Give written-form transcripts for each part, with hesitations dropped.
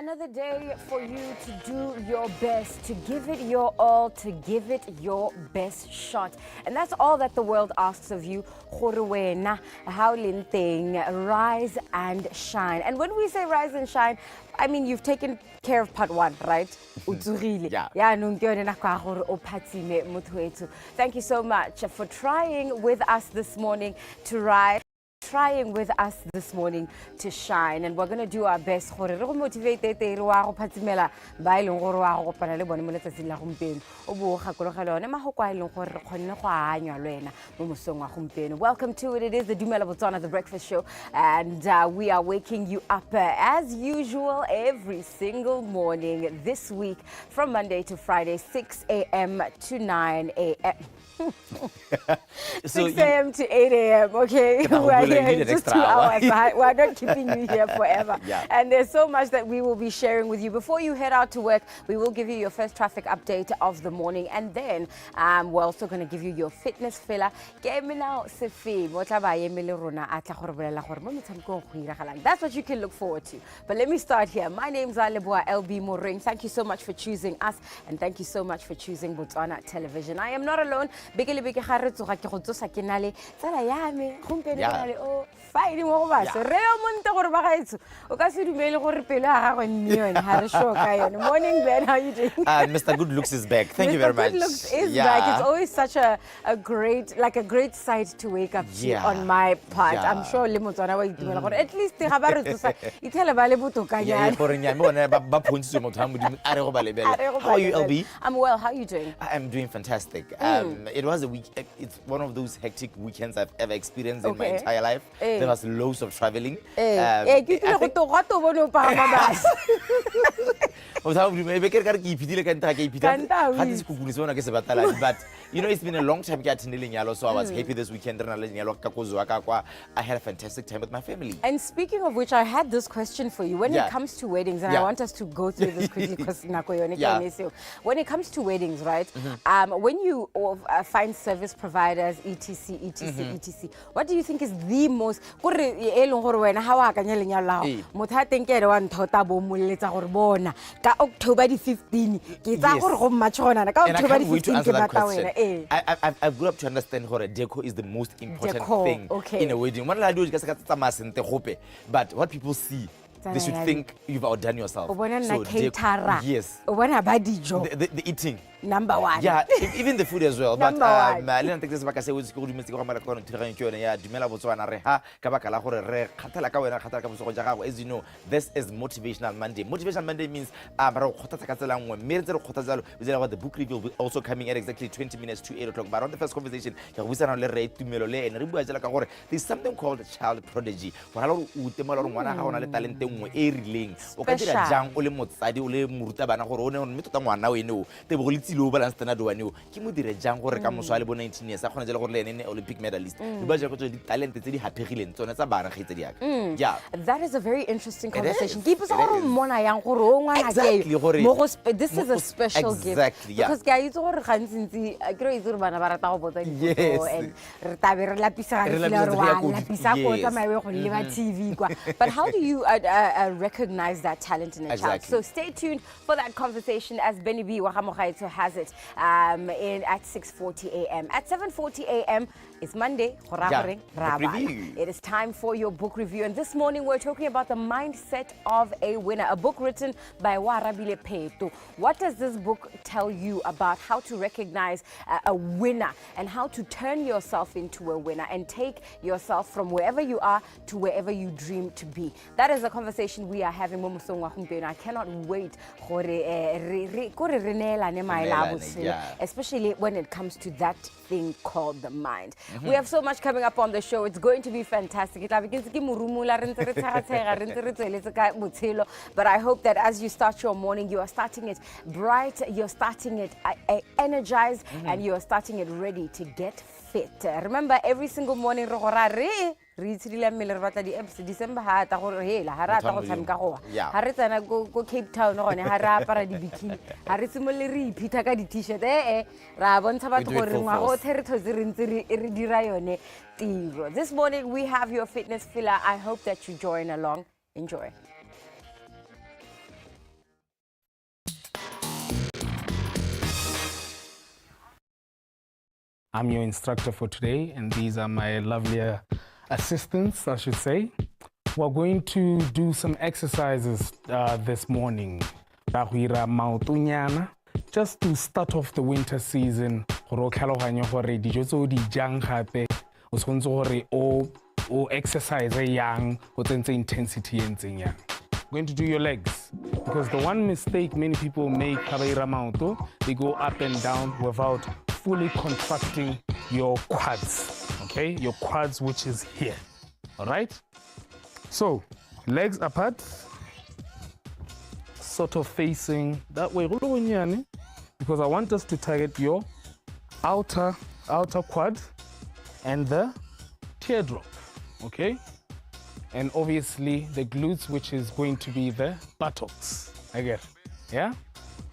another day for you to do your best, to give it your all, to give it your best shot. And that's all that the world asks of you. Rise and shine. And when we say rise and shine, I mean, you've taken care of part one, right? Thank you so much for trying with us this morning to rise. Trying with us this morning to shine, and we're going to do our best gore re go motivate wa go phatimela ba ileng gore wa go kopana le bone mo letsatsing la gompieno o bo gakologela one mahoko a ileng gore re kgonne go anya le wena mo mosong wa gompieno. Welcome to it. It is the DUMELA BOTSWANA, the breakfast show, and we are waking you up as usual every single morning this week from Monday to Friday, 6 a.m. to 9 a.m. 6 a.m. to 8 a.m. Okay, we're here just 2 hours. We're not keeping you here forever. And there's so much that we will be sharing with you. Before you head out to work, we will give you your first traffic update of the morning, and then we're also going to give you your fitness filler. That's what you can look forward to. But let me start here. My name's Aleboa LB Moring. Thank you so much for choosing us, and thank you so much for choosing Botswana Television. I am not alone. Fighting over us. Morning, Ben. How are you doing? Mr. Good Looks is back. Thank you very much. Good Looks is back. It's always such a great sight to wake up to on my part. I'm sure at least how are you, LB? I'm well. How are you doing? I'm doing fantastic. It was a week. It's one of those hectic weekends I've ever experienced in my entire life. There was loads of traveling. But you know, it's been a long time so I was happy this weekend. I had a fantastic time with my family. And speaking of which, I had this question for you. When it comes to weddings, and I want us to go through this quickly because when it comes to weddings, right? When you find service providers, etc., etc., what do you think is the most October 15? I grew up to understand that deco is the most important thing in a wedding. But what people see, they should think you've outdone yourself. So deco, yes. The eating. Number one. Yeah, even the food as well. Number one. As you know, this is Motivational Monday. Motivational Monday means the book review will be also coming at exactly 20 minutes to 8 o'clock. But on the first conversation, there's something called child prodigy. Olympic medalist. That is a very interesting conversation. Exactly. This is a special gift. Because but how do you recognize that talent in a child? So stay tuned for that conversation as Benny B. has it at 6:40 a.m. At 7:40 a.m. it's Monday. It is time for your book review, and this morning we're talking about the mindset of a winner, a book written by Warabile Peto. What does this book tell you about how to recognize a winner and how to turn yourself into a winner and take yourself from wherever you are to wherever you dream to be? That is a conversation we are having. I cannot wait for especially when it comes to that thing called the mind. We have so much coming up on the show. It's going to be fantastic. But I hope that as you start your morning, you are starting it bright, you're starting it energized, and you are starting it ready to get fit. Remember, every single morning, December go Cape Town bikini t-shirt This morning we have your fitness filler. I hope that you join along. Enjoy. I'm your instructor for today, and these are my lovely assistants, I should say. We're going to do some exercises this morning. Just to start off the winter season, o exercise yang intensity and yang. Going to do your legs, because the one mistake many people make, they go up and down without fully contracting your quads, okay? Your quads, which is here, all right? So, legs apart, sort of facing that way, because I want us to target your outer quad and the teardrop, okay? And obviously the glutes, which is going to be the buttocks, again, yeah?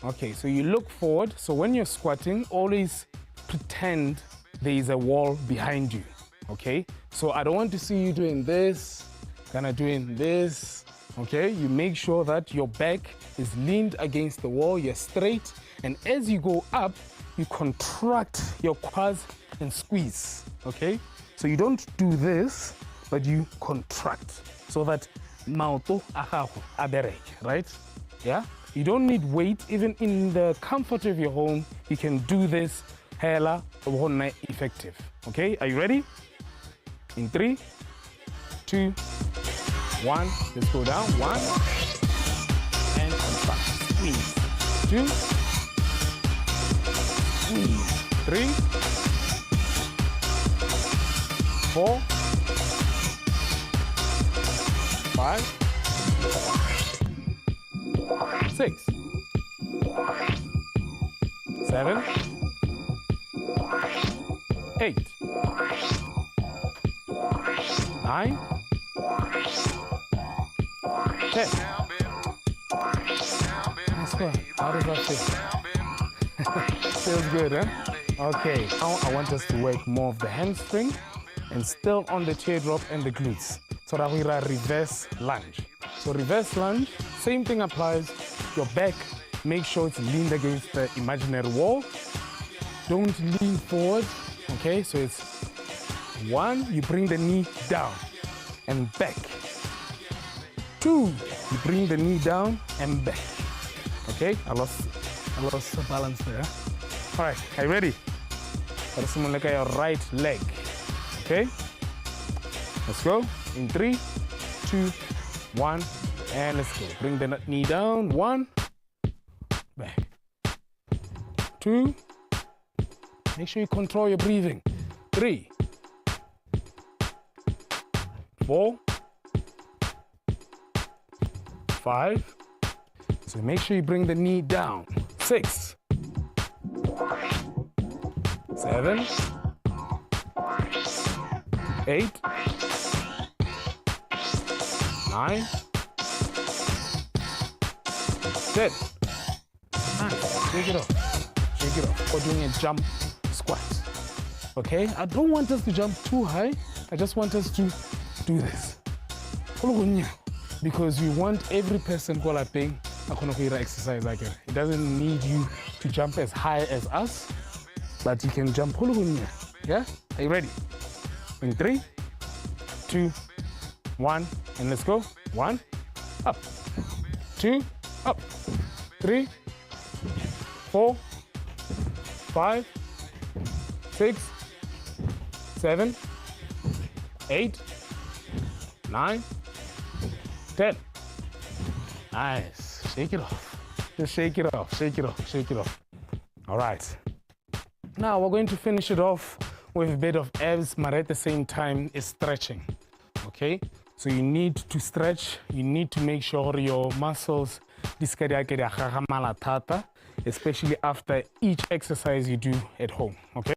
Okay, so you look forward. So when you're squatting, always pretend there is a wall behind you, okay? So I don't want to see you doing this, kind of doing this, okay? You make sure that your back is leaned against the wall, you're straight, and as you go up, you contract your quads and squeeze, okay? So you don't do this, but you contract so that maoto aberek, right? Yeah? You don't need weight. Even in the comfort of your home, you can do this hella effective. Okay, are you ready? In 3, 2, 1, let's go down. 1, and contract. Squeeze. 2, squeeze. 3, 4, 5, 6, 7, 8, 9, 10. Nice one. How does that feel? Feels good, huh? Okay, now I want us to work more of the hamstring and still on the teardrop and the glutes. So that we're a reverse lunge. So reverse lunge, same thing applies. Your back, make sure it's leaned against the imaginary wall. Don't lean forward, okay? So it's 1, you bring the knee down and back. 2, you bring the knee down and back. Okay, I lost the balance there. All right, are you ready? Let's look at your right leg, okay? Let's go. In 3, 2, 1, and let's go. Bring the knee down. 1, back. 2, make sure you control your breathing. 3, 4, 5. So make sure you bring the knee down. 6, 7, 8, 9, 10. Nice. Shake it off. Shake it off. We're doing a jump squat. Okay? I don't want us to jump too high. I just want us to do this. Because we want every person who is paying a exercise like it. It doesn't need you to jump as high as us, but you can jump. Yeah? Are you ready? In 3, 2, 1, and let's go. 1, up. 2, up. 3, 4, 5, 6, 7, 8, 9, 10. Nice. Shake it off. Just shake it off, shake it off, shake it off. All right. Now we're going to finish it off with a bit of abs, but at the same time is stretching. Okay? So you need to stretch. You need to make sure your muscles, especially after each exercise you do at home. Okay?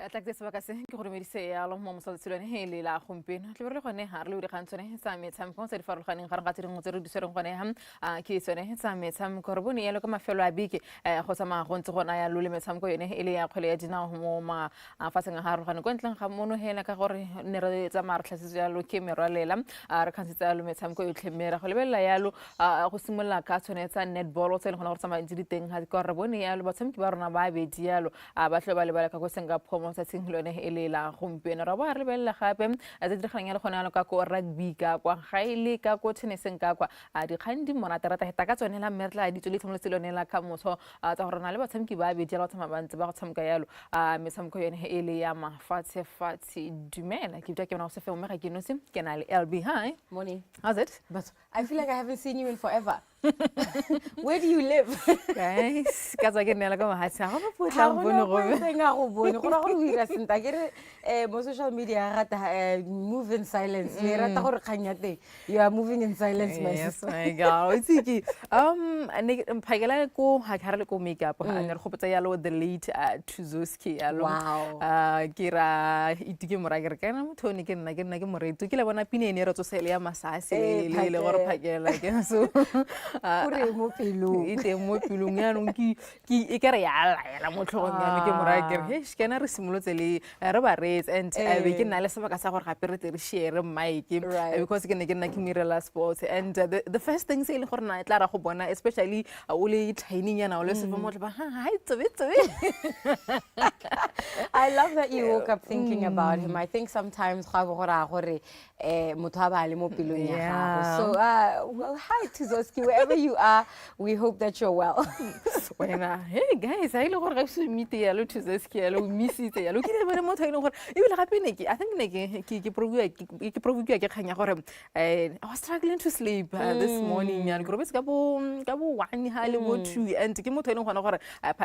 tla ke sebaka se ke gore medise ya lo mo mosaletselo ne hele la gompeno tle re gone ha re le dikgantsone sa metshameko tse di farologaneng ga re ga tseding tse re di sereng gone ha ke tsone sa metshameko re bone yalo ka mafelo a beke go sama go ntse gona ya lo le metshameko yone ele ya kgwele ya dinao mo ma fatseng ga re gane go ntleng ga mono hela ka gore ne re tsa mara tlhase ya lo ke merwalela re khansitse ya lo metshameko yo tlhemera go lebella yalo go simolla ka tsone tsa netball o tsene gona gore tsama ntse di teng ga go re bone yalo batshameki ba rona ba bedi yalo ba tle ba le ba ka go senga phomo sa tsinglone ele la gompeno ra ba re lebella gape a tse di ganya le gona ka ko rugby ka kwa gaile ka ko tenniseng ka kwa di khandi mona terata heta ka tsone la merla di tsole tlhomle tselone la ka motho tsa gore na le batshameki ba be jela tsama bantse ba go tshameka yalo metshameko yone ele ya mafatshe fatsi dumela ke ke bona go se fe mo ga ke nose ke na le LB. Hi, morning. How's it? But I feel like I haven't seen you in forever. Where do you live? Guys, ka tsa ke nela ka mahatsa ga ba potla bone go nga go bone go ra go ira senta ke re mo social media rata move in silence le rata gore khanya teng you are moving in silence my yes my god o tsiki ne phagela ko ha khare le ko makeup ha ne re gopotsa yalo the late Tuzoski yalo ke ra itike mora ke re kana motho ne ke nna ke moreto ke le bona pinene re tsosele ya masase le gore phagela ke so kore mo pelo ite mo pelong ya no ki e kare ya la mo tlhogong ya ke mora ke re he kana re simolotse le re ba rates and be ke nna le sebaka sa gore gape re tle re share mic because ke ne ke mirela sports and the first thing se ile gore na tla ra go bona especially o le training yana o le se mo tle ba hi tsobe I love that you woke up thinking about him. I think sometimes ga bo gora gore motho a ba le mo pelong ya gago. So well, hi Tuzoski, wherever you are, we hope that you're well. Wena hey guys I ile gore ga se meet ya lo Tuzoski ya lo misitse ya lo ke le bona motho ile gore e bile gape ne ke I think ne ke provoke ke khanya gore I was struggling to sleep this morning and go ka bo 1 ha le bo 2 and ke motho ile gona gore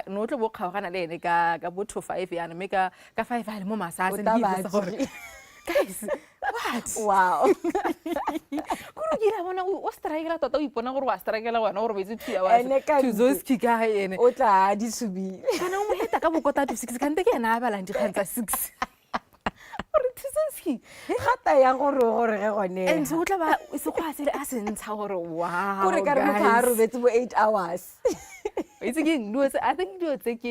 no tlo bo kgaogana le ene ka bo 5 ya ne ka 5 ha le mo masase ne gore guys what wow kuru ke la bona o strike la tota o ipona gore wa strike la wena gore betse 2 hours Tuzoski ka ene o tla di subi kana o mo heta ka bokota 6 kante ke ena ba lang di khantsa 6 gore Tuzoski gata ya gore ge gone and so tla ba se go asele a se ntsha gore wow gore ka re mo tharo betse bo 8 hours it's again do I think do it's like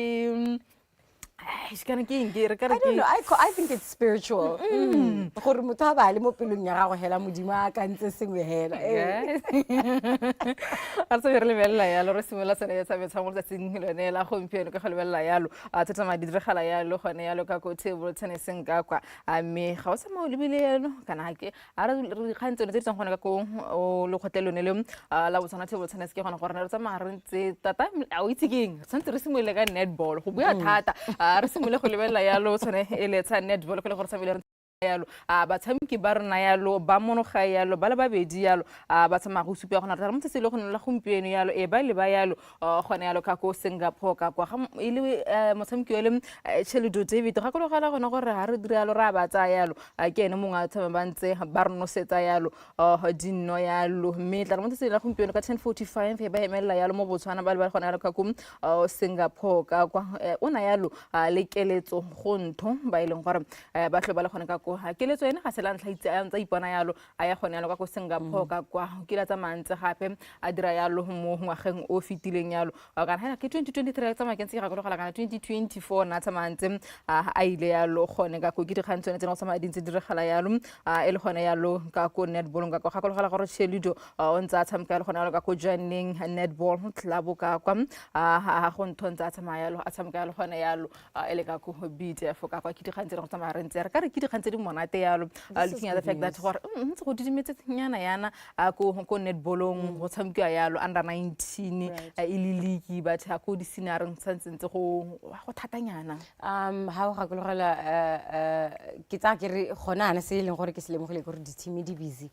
I don't know. I think it's spiritual. Gore motho a ba le mo pelong ya gago hela modimo a ka ntse sengwe hela. A se re lebella ya lo re simola tsena ya tsabetsa mo tsatsing lone la gompieno ka lebella yalo a tsetsa madi diregala yalo gone yalo ka ko table tenniseng ka kwa a me ga o sa mo lebile yalo kana ke a re khantse tse tsang gone ka ko o le khotelone le la botswana table tennis ke gone gore re tsa marentse tata a o itse keng tsantse re simole ka netball go bua thata re simole go lebella yalo tsone ele tsa netball go le gore samile yalo batshameki ba rena yalo ba monoga yalo ba le babedi yalo ba tsama go supya gona re motse le go nna la gompieno yalo ba le ba yalo gona yalo ka ko Singapore ka kwa ile motshameki le Cheludo David ga go gala gona gore ha re dira yalo ra ba tsa yalo ke ene mongwe a tsama ba ntse ba reno setsa yalo dinno yalo mme tla motse la gompieno ka 10:45 ba emela yalo mo Botswana ba le ba gona yalo ka ko Singapore ka kwa ona yalo le keletso go ntho ba ileng gore ba tle ba le gona ka ha ke letso ena ga se la ntlha itse a ntse ipona yalo a ya gone yalo ka go Singapore ka kwa ke la tsa mantse gape a dira yalo mo ngwageng o fitileng yalo ka ha ke 2023 tsa makentse ga go gala kana 2024 na tsa mantse a ile yalo gone ka go ke dikgantsone tse no tsa madintse diregala yalo e le gone yalo ka go netball ka go ga go gala gore Cheludo o ntse a tshameka yalo gone yalo ka go joining netball club ka kwa go nthontsha tsamaya yalo a tshameka yalo gone yalo e le ka go BTF ka kwa ke dikgantsene go tsamaya rentse re ka re ke dikgantsene monate yalo looking at the fact that gore ntse go didimetse nyana yana go netballong go tshamkiwa yalo under 19 league but ha go di scenario ntse go thatanyana ha o ga go logela ke tsa ke re gona ana se leng gore ke se lemogile gore di team di busy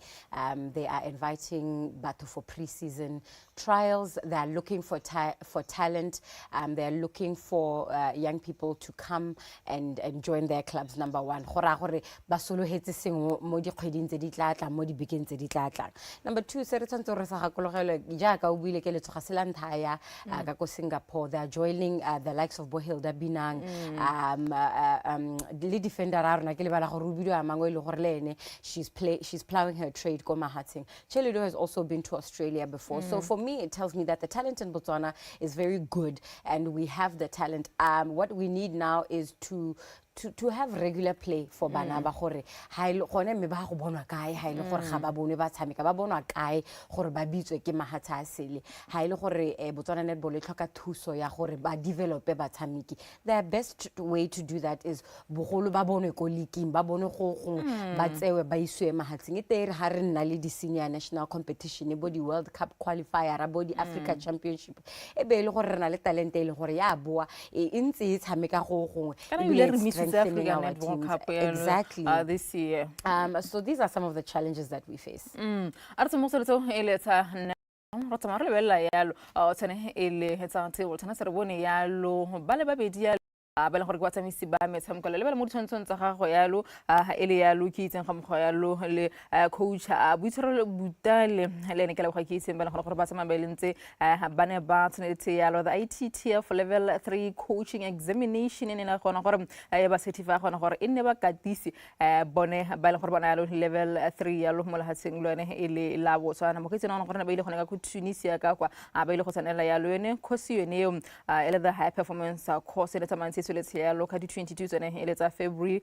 they are inviting batho for pre-season trials. They are looking for talent. They are looking for young people to come and join their clubs. Number one, ba solohetse sengwe mo dikgweding tse di tla tlang mo dibekeng tse di tla tlang. Number 2, se re tshwanetse re sa gakologele jaaka o buile ke letsoga se la ntlha ya ka ko Singapore. They are joining the likes of Bohilda Binang, le defender a rona ke lebala gore o bidiwa mangwe le gore le ene she's plowing her trade ko Mahating. Chelido has also been to Australia before. So for me, it tells me that the talent in Botswana is very good and we have the talent. What we need now is to have regular play for bana ba gore ha ile gone me ba go bonwa kae ha ile gore ga ba bone ba tshameka ba bonwa kae gore ba bitswe ke Mahatha a sele ha ile gore Botswana netball e tlhoka thuso ya gore ba develop ba tshameki. The best way to do that is bogolo ba bonwe ko leaking ba bone go ba tsewe ba iswe Mahating. E tere ha re nna le di senior national competition bo di World Cup qualifier bo di Africa Championship e be ile gore re na le talent e le gore ya boa e ntse e tshameka go gongwe strengthening our teams. Exactly. This year. So these are some of the challenges that we face. Artse mo sore tso eletsa ra tsamara le bella yalo tsene ele hetsa tse o tsena se re bone yalo ba le babedi yalo ba le gore kwa tsamisi ba metshamko le ba le mo ditshwantsong tsa gago yalo ele yalo ke itseng ga mogwa yalo le coach buitshwaro butale le ne ke le go ke itseng ba le gore ba tsama ba lentse ba ne ba tshwanetse yalo the ITTF level 3 coaching examination ne na gona gore ba certify gona gore e ne ba katisi bone ba le gore bona yalo level 3 yalo mo lahatseng lone ele la Botswana mo ke tsena gore ba ile gona ka go Tunisia ka kwa ba ile go tsanela yalo yone course yone ele the high performance course le tsamantshe let's hear look at 22 tsone ele tsa February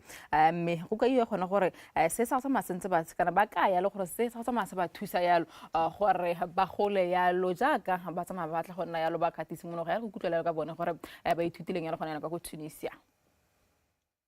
me go ka ile gona gore se sa tsa masentse ba kana ba ka ya le gore se sa tsa masa ba thusa yalo gore ba gole yalo jaaka ba tsa mabatla gona yalo ba katisi mono ga ya go kutlela ka bone gore ba ithutileng yalo gona ka go Tunisia.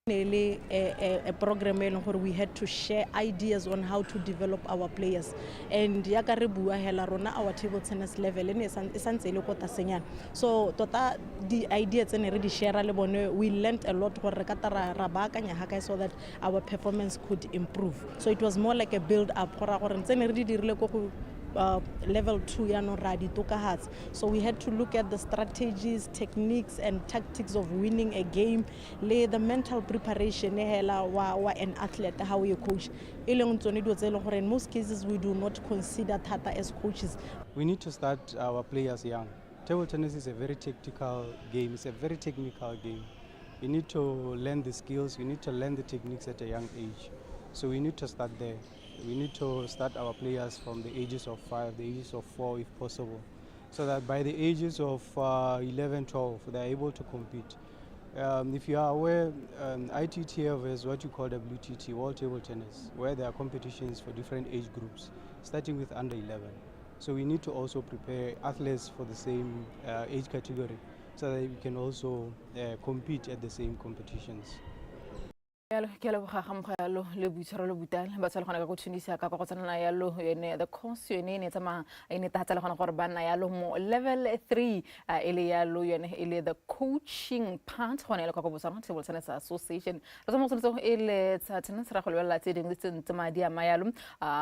A program where we had to share ideas on how to develop our players, and yaka re bua hela rona our table tennis level e santse ile go tasenyana, so tota the ideas tsene re di share le bone we learned a lot gore ka tara ra ba kanya ha so that our performance could improve. So it was more like a build up gore tsene re di dirile go level 2 yano radi tokahatsa. So we had to look at the strategies, techniques and tactics of winning a game, lay the mental preparation hela wa an athlete how you coach. In most cases we do not consider Tata as coaches. We need to start our players young. Table tennis is a very tactical game, it's a very technical game. You need to learn the skills, you need to learn the techniques at a young age. So we need to start there. We need to start our players from the ages of 5, the ages of 4 if possible, so that by the ages of 11, 12 they are able to compete. If you are aware, ITTF is what you call WTT, World Table Tennis, where there are competitions for different age groups, starting with under 11. So we need to also prepare athletes for the same age category, so that we can also compete at the same competitions. Yalo ga gamgalo le buitshwaro le butale ba tsala gona ka go Tunisia ka go tsana yalo yene the course yene ne tsama ene ta tsala gona gore bana yalo mo level 3 ele yalo yene ele the coaching part gona yalo ka go Botswana Table Tennis Association re mo tsotso ele tsa tennis ra go lebella tse ding tse tsama dia mayalo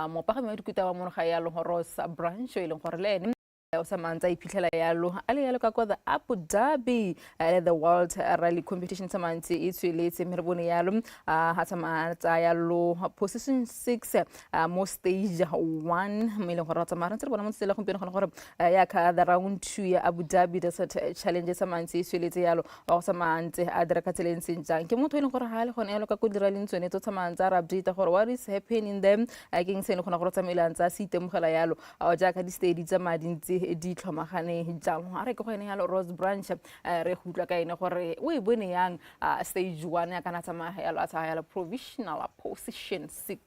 mo pa ga me dikuta wa mo ga yalo Rosa branch ile gore le Osamantsa iphitlhela yalo ale yalo ka kwa the Abu Dhabi the World Rally Competition Samantse e tsweletse me re bone yalo ha tsamantsa yalo position 6 mo stage 1 me le gore tsamara ntse re bona mo tsela gompieno gona gore ya ka the round 2 ya Abu Dhabi Desert Challenge Samantse e tsweletse yalo o Samantse a dira ka tseleng senjang ke motho ile gore ha le gona yalo ka go dira lentsone to tsamantsa ra update gore what is happening them king sene gona gore tsamelantsa se itemogela yalo o jaaka di stage tsa madintse di tlhomagane jang a re go ene ya Rose branch re gutla ka ene gore o e bone yang stage 1 ya kana tsama ya provisional position 6.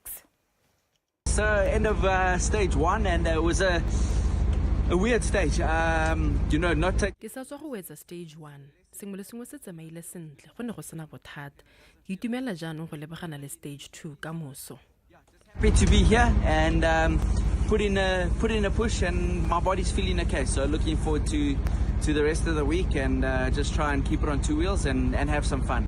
So end of stage 1 and it was a weird stage, you know, not take ke sa tswa go wetsa stage 1 sengwe le sengwe se tsamaile sentle go ne go sena bothata ke itumela jaanong go lebagana le stage 2 ka moso. Happy to be here and put in a push, and my body's feeling okay, so looking forward to the rest of the week and just try and keep it on two wheels and have some fun.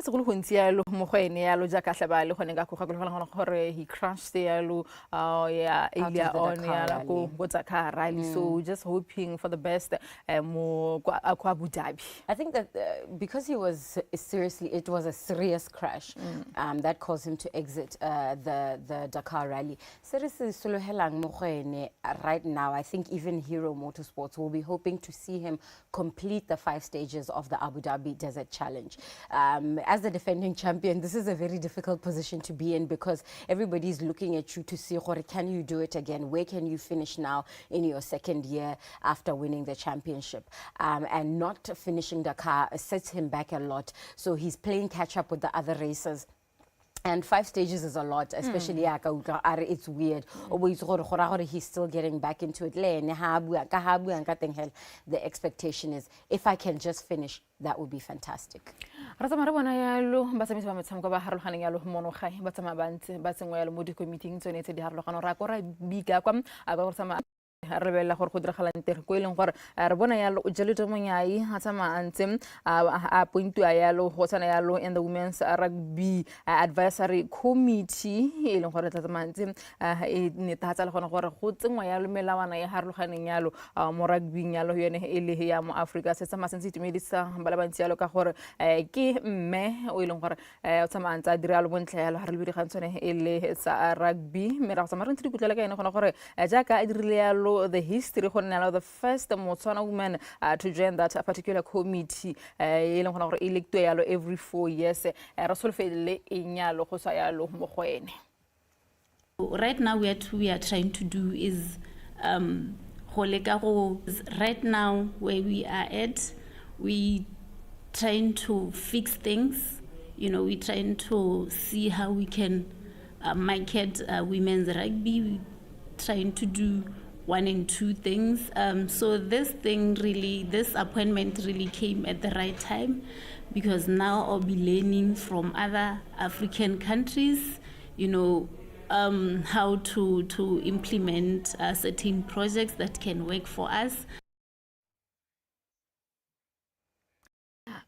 boletse go le gontsi yalo mo go ene yalo ja ka hlaba le gone ka go gakolola gore he crashed yalo ya earlier on ya go Dakar rally. So just hoping for the best mo Abu Dhabi. I think that because it was a serious crash that caused him to exit the Dakar rally. Seriously, right now, I think even Hero Motorsports will be hoping to see him complete the 5 stages of the Abu Dhabi Desert Challenge. As the defending champion, this is a very difficult position to be in because everybody's looking at you to see, can you do it again? Where can you finish now in your second year after winning the championship? And not finishing Dakar sets him back a lot. So he's playing catch up with the other racers. And 5 stages is a lot, especially it's weird. He's still getting back into it. The expectation is, if I can just finish, that would be fantastic. re bella gore go diragalang teng go ileng gore re bona yalo o jelete monyai a tsama antse a pointu a yalo go tsana yalo in the women's rugby advisory committee e leng gore tsama antse e netatsa le gore go tsengwa yalo melawana ya harologaneng yalo mo rugby yalo yone e le ya mo Africa se tsama sentse itumedisa bala bantsi yalo ka gore ke mme o ileng gore o tsama antse a dira yalo bontle yalo ha re le digantsone e le sa rugby me ra tsama re ntse dikutlela ka ene gore jaaka a dirile yalo the history the first Botswana woman to join that particular committee elect every 4 years right now what we are trying to do is right now where we are at, we trying to fix things, we trying to see how we can market women's rugby. We trying to do 1 and 2 things. So this appointment really came at the right time, because now I'll be learning from other African countries, how to implement certain projects that can work for us.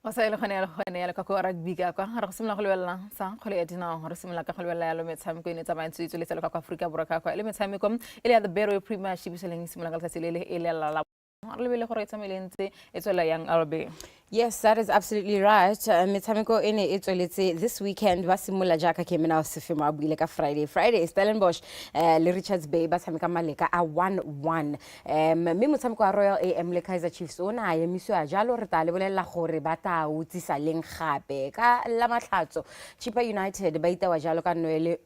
Wasayelo khone ka ko rugby ka kwa re simla go lebella sa khole ya dinao re simla ka go lebella ya lo metshameko ine tsa bantsi tsole tsela ka Africa borwa ka kwa le metshameko ile ya the Barrow Premiership se leng simla ka letsatsi le le la Yes, that is absolutely right. Metshameko ene e tsweletse this weekend ba simula jaka ke mena se fema buile ka Friday Stellenbosch le Richards Bay ba tshameka maleka a 1-1. Me motshameko wa Royal AM le Kaizer Chiefs ona ya miso ya jalo re ta le bolella gore ba ta utsisa leng gape ka la matlhatso Chipa United ba itawa jalo ka noele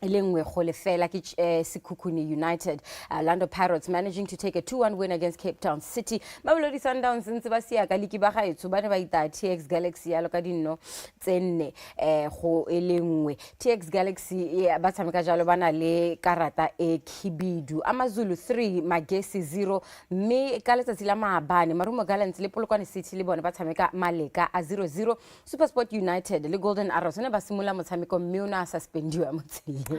Lengwe Kholefela ke Sekhukhune United. Orlando Pirates managing to take a 2-1 win against Cape Town City. Mamelodi Sundowns ntse ba sia ka liki ba gaetso ba ne ba ita TX Galaxy ya loka dinno tsenne go elengwe. TX Galaxy ba tshameka jalo bana le karata e khibidu. AmaZulu 3 Magesi 0 me ka letsatsi la maabane Marumo Gallants le Polokwane City le bone ba tshameka maleka a 0-0. SuperSport United le Golden Arrows ne ba simula motshameko mme ona suspendiwa motseng.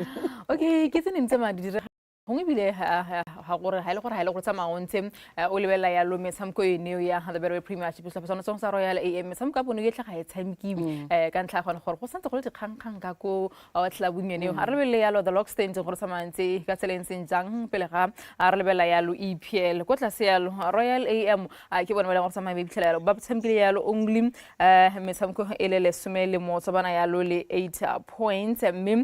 Okay, ke tsene ntse ma di dire gongwe bile ha gore ha ile go tsama ontse o lebella ya lo metshameko ene ya the Barrow Premiership sa tsona sa Royal AM metshameko ka bone ke tla ga e tshamkiwe ka ntla gone gore go santse go le dikgangkgang ka ko wa tlabung ene ha re lebella ya lo the Lockstand gore samantse ka tselenseng jang pele ga a re lebella ya lo EPL go tla se ya lo Royal AM ke bone ba le gore sama be bitlela ba tshamkile ya lo only metshameko ele le somele mo tsabana ya lo le 8 points mme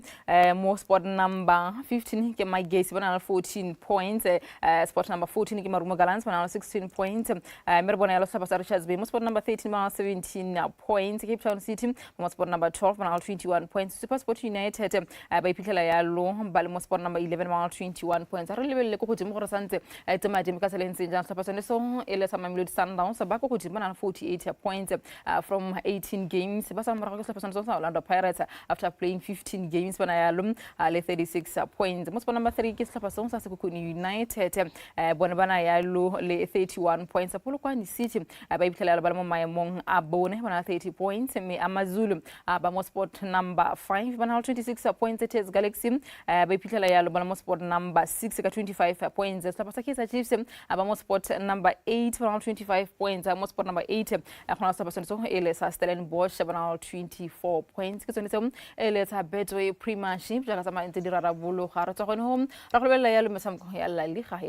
mo sport number 15 ke my guys 14 points, sport number 14 ke Marumo Gallants 16 points, Merbona yalo sa Richards Bay, sport number 13 17 points, Cape Town City, sport number 12 21 points, SuperSport United ba iphitlhela yalo ba le sport number 11 21 points. Re lebelle go godimo gore santse tsemadimo ka seleng jang sa pasone so ele sa Mamelodi Sundowns ba go godimo na 48 points from 18 games. Ba sa morago ka pasone so Orlando Pirates after playing 15 games bana yalo le 36 points. Sport number 3 ke setlhopha sengwe sa Sekhukhune United bone bana yalo le 31 points Polokwane City ba iphitlhela ba le mo maemong a bone bana 30 points mme AmaZulu ba mo sport number 5 bana 26 points Tes Galaxy ba iphitlhela yalo ba mo sport number 6 ka 25 points setlhopha sa Kaizer Chiefs ba mo sport number 8 bana 25 points mo sport number 8 khona setlhopha seno ele sa Stellenbosch bana 24 points ke tsone tse ele tsa Betway Premiership jaaka sa mantse di rarabolo ga re tswa gone home ra go lebella yalo metshameko ya La Liga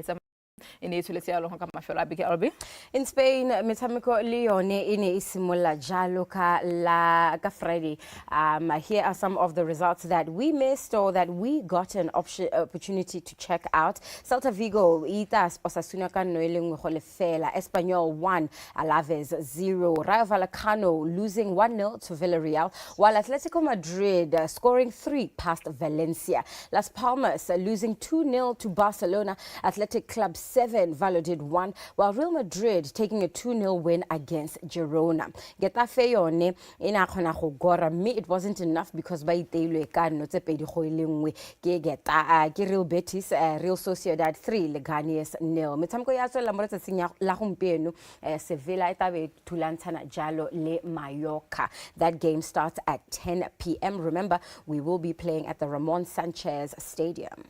in Spain, metshameko le yone e ne e simolla jalo ka Friday. Here are some of the results that we missed or that we got an opportunity to check out. Celta Vigo ita Osasuna ka no elengwe go lefela. Espanyol 1, Alaves 0. Rayo Vallecano losing 1-0 to Villarreal, while Atletico Madrid scoring 3 past Valencia. Las Palmas losing 2-0 to Barcelona. Athletic Club 7, Valladolid 1, while Real Madrid taking a 2-0 win against Girona. Getafe yone ina khona go gora me it wasn't enough because ba iteilwe ka no tse pedi go ilengwe ke Real Betis Real Sociedad 3 Leganés 0. Metshameko ya tswela mo letsatsing la gompieno Sevilla itabe tulantana jalo le Mallorca. That game starts at 10 p.m. Remember, we will be playing at the Ramon Sanchez Stadium.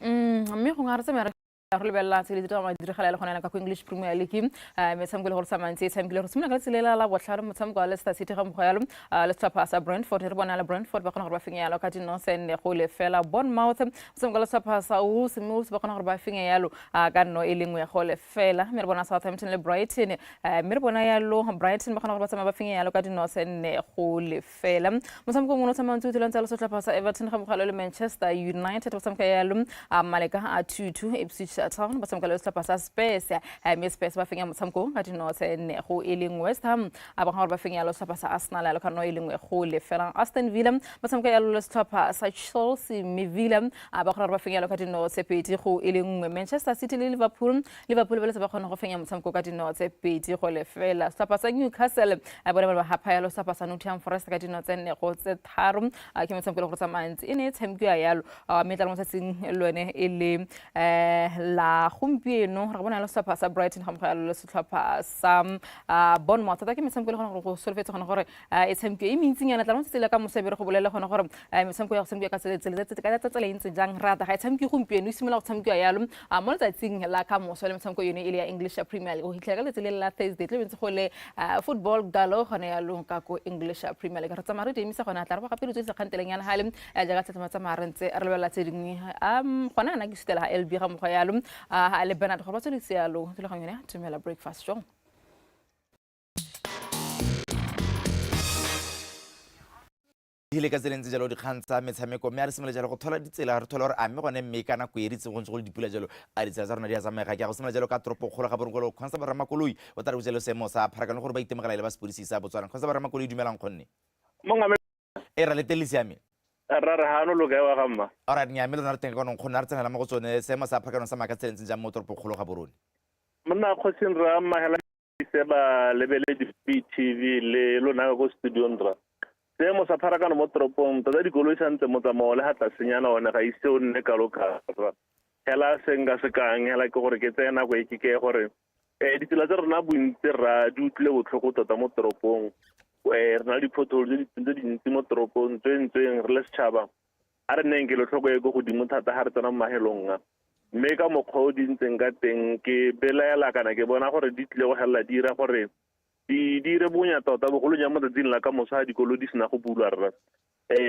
Relebella tse le ditaba di diragala le gona ka English Premier League metshameko le go samantse tshamekile go simolola ka tselela la botlhare motshameko wa Leicester City ga mogolo le Stapa Brentford re bona le Brentford ba kgona go ba fenya yalo ka dino sene go le fela Bournemouth motshameko le Stapa Wolves ba kgona go ba fenya yalo ka no e lengwe go le fela me re bona Southampton le Brighton me re bona yalo Brighton ba kgona go ba tsama ba fenya yalo ka dino sene go le fela motshameko mo no samantse o tlontsa le Stapa Everton ga mogolo le Manchester United motshameko yalo Maleka a 2-2 Ipswich Town basamka le Stapa Spurs Spurs ba fenya motshameko ka dino sene go eleng West Ham ba ga ba fenya lo Stapa Arsenal le ka no elengwe go le fela Aston Villa basamka ya lo Stapa Chelsea me Villa ba ga ba fenya lo ka dino tse pedi go elengwe Manchester City le Liverpool ba le ba kgona go fenya motshameko ka dino tse pedi go le fela Stapa Newcastle bona ba hapa ya lo Stapa Nottingham Forest ka dino tsene go tse tharo ke motshameko le go tsamantse ene tshameko ya yalo metla mo tsatsing lone ele la gompieno re bona le Stapa sa Brighton ga mogala le setlhopha sa Bournemouth ta ke metshameko le gona go solfetse gona gore e tshameko e mintsinyana tla mo tsela ka mosebere go bolela gona gore metshameko ya go tshameka ka tsela e ntse jang rata ga e tshameko gompieno e simola go tshameka yalo mo letsatsing la ka moso le metshameko yone ile ya English Premier League go hitlela ka letsele la Thursday tle bentse go le football galo gona yalo ka go English Premier League re tsamara re emisa gona tla re ba gape re se kganteleng yana hale jaaka tsamara ntse re lebella tse dingwe gona na ke stela LB ga mo yalo le Bernard go ba tsele sealo tlo ganyone Dumela breakfast show ile ka tseleng tse jalo di khantsa metshameko me a re simolola jalo go thola ditsela re thola gore a mme gone mme kana go eritse go ntse go dipula jalo a ditsela tsa rona di a tsamega ke go simolola jalo ka tropo kgolo ga borongolo khonsa ba ramakoloi o tla re botse le semo sa pharakano gore ba itemogela ile ba sepodisi sa Botswana khonsa ba ramakoloi dumelang khonne mongame e ra le telisi ya me ra re hano lo ga wa gamma ora nya me lona re teng kono khona re tsena mo go tsone semo sa pharakano sa maka tseleng tsa mo tropo kgolo ga borone monna khotsin ra mahela se ba lebele di TV le lona go studio ndra semo sa pharakano mo tropong tsa dikoloi santse mo tsamao le hatla senyana ona ga ise o nne ka loka hela senga se kang hela ke gore ke tsena go ke gore ditsela tsa rona bontse ra di utlwe botlhoko tota mo tropong re na di pothole tse dintsi mo tropong tsweng re le setšhaba a re neng ke lo tlhoko e go godimo thata ha re tsena mahelong mme ka mokgwa o di ntseng ka teng ke belaela kana ke bona gore di tle go hela di dira gore di dire bonya tota bogolo nya mo tsatsing la ka moso ha dikolo di sena go bulwa rra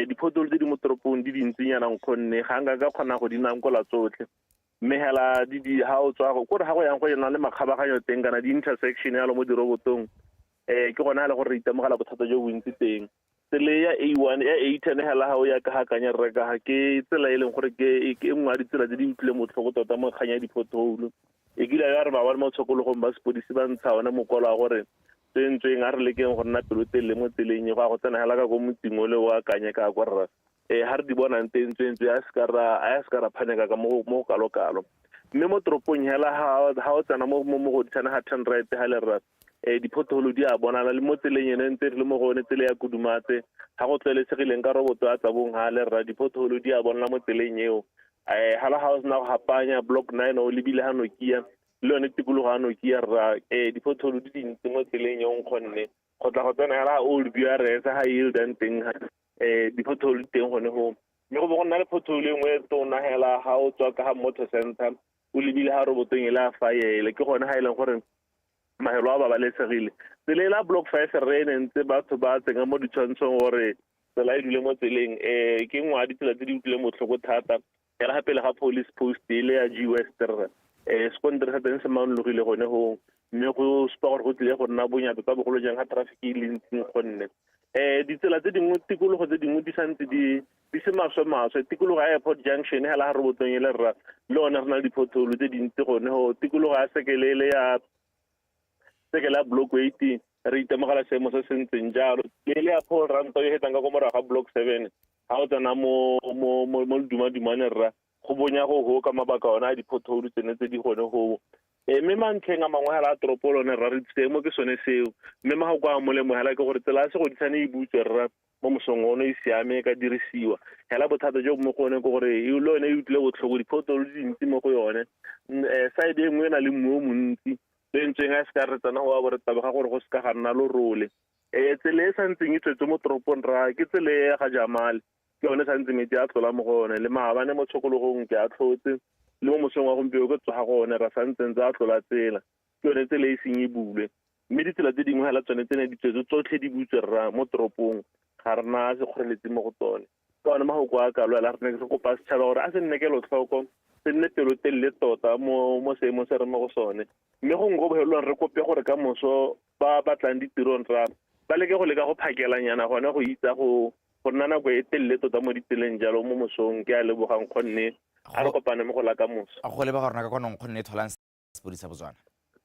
diphothole tse di mo toropong di dintsinyana nkgonne ga nka ka kgona go di nankola tsotlhe mme hela di ha o tswa go gore ha go yang go yena le makgabaganyo teng kana di intersection ya lo mo dirobotong ke gona le gore itemogela bothata jo bontsi teng tsela ya A1 ya A10 hela ha o ya ka hakanya re ka ke tsela e leng gore ke nngwe di tsela tse di utlwile motlhoko tota mo kganya diphothole e gila ya re ba ba mo tshokologong ba sepodisi ba ntsha ona mokolo a gore tsweng a re lekeng go nna pelotele mo tseleng go tsena hela ka go motsing o le wa kanye ka go rra ha re di bona tsweng a ska ra phaneka ka mo kalokalo mme mo tropong hela ha o tsena mo go tsena ha 10 right ha le rra diphotholo di a bonala le mo tseleng ene ntse le mo gone tsele ya kudumatse ha go tleletsegileng ka roboto a tsabong ha le rra diphotholo di a bonala mo tseleng eo hala house na go hapanya block 9 o lebile ha Nokia le yone tikologo ha Nokia ra di-pothole di dintsi mo tseleng yong kgonne go tla go tsena hela old BRS ha yield and teng di-pothole teng gone ho mme go bo go nna le pothole engwe tona hela ha o tswa ka ha motor center o lebile ha robotong e la faele ke gone ha ile gore mahelo a babalesegile tsela la block 5 re ntse batho ba tsenga mo ditshwantshong gore tsela e dule mo tseleng ke ngwa ditsela tse di utlwile motlhoko thata ya ga pele ga police post ile ya G Wester sekondere sa teng se manologile gone ho mme go spa gore go tlile go nna bonyato tsa bogolo jang ga traffic e le ntsi gonne ditsela tse dingwe tikologo tse dingwe di santse di se maswe tikologo ya airport junction hela ga re botong ile rra le ona re na le dipotholo tse dintsi gone ho tikologo ya sekelele ya sekela block 18 re itemogela seemo se se ntseng jalo le ya Paul Ranto e hetang ka go moraga block 7 ha o tsena mo dumane rra go bonya go ka mabaka ona a dipotholo tsene tse di gone go mme mantlheng a mangwe hela tropolone rra re tsemo ke sone seo mme ma go kwa molemo hela ke gore tsela se go ditsane e butswe rra mo mosong ono e siame ka dirisiwa hela bothata jo mo gone go gore e le yone e utlile botlhoko dipotholo di dintsi mo go yone side e nngwe na le mmu o montsi le ntseng a se ka re tsana go a bore tabaga gore go se ka ga nna lo role tsele e santseng e tswetse mo toropong ra ke tsele ya ga Jamal ke yone santse metsi a tlola mo gone le maabane mo tshokologong ke a tlhotse le mo mosong wa gompieno ke tswa gone ra santseng tsa tlola tsela ke yone tsele e seng e bule mme ditsela tse dingwe hela tsone tsene di tswetse tsotlhe di butswe rra mo toropong ga rena se kgoreletsi mo go tsone ka one mahoko a ka lwela re ne re kopa setšhaba gore a se nne kelotlhoko se nne pelotelele tota mo seemo se re mo go sone mme go ngo bohelelwang re kope gore ka moso ba batlang ditirong ra ba leke go leka go phakelanyana gone go itsa go nna nako e telele tota mo ditseleng jalo mo mosong ke a lebogang kgonne a re kopane mo go la ka moso a go leba gorona ka kgonong kgonne tholang sepodisa Botswana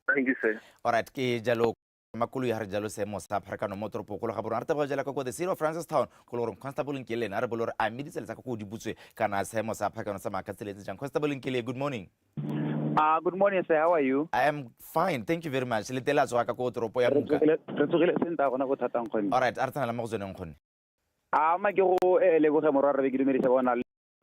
thank you sir alright ke jalo makoloi ha re jalo seemo sa pharakano mo toropong go le ga borona re taba jela ka go the city of Francistown go le gore constable Nkele a re bolo re a meditsele tsa ka go di butswe kana seemo sa pharakano sa makatseletse jang constable Nkele good morning. Good morning, sir. How are you? I am fine. Thank you very much. Le tela tswa ka go toropo ya Muka. Alright, a re tsana la mo go tsoneng gone. Ma ke go leboge morwa re ke dumedisa bona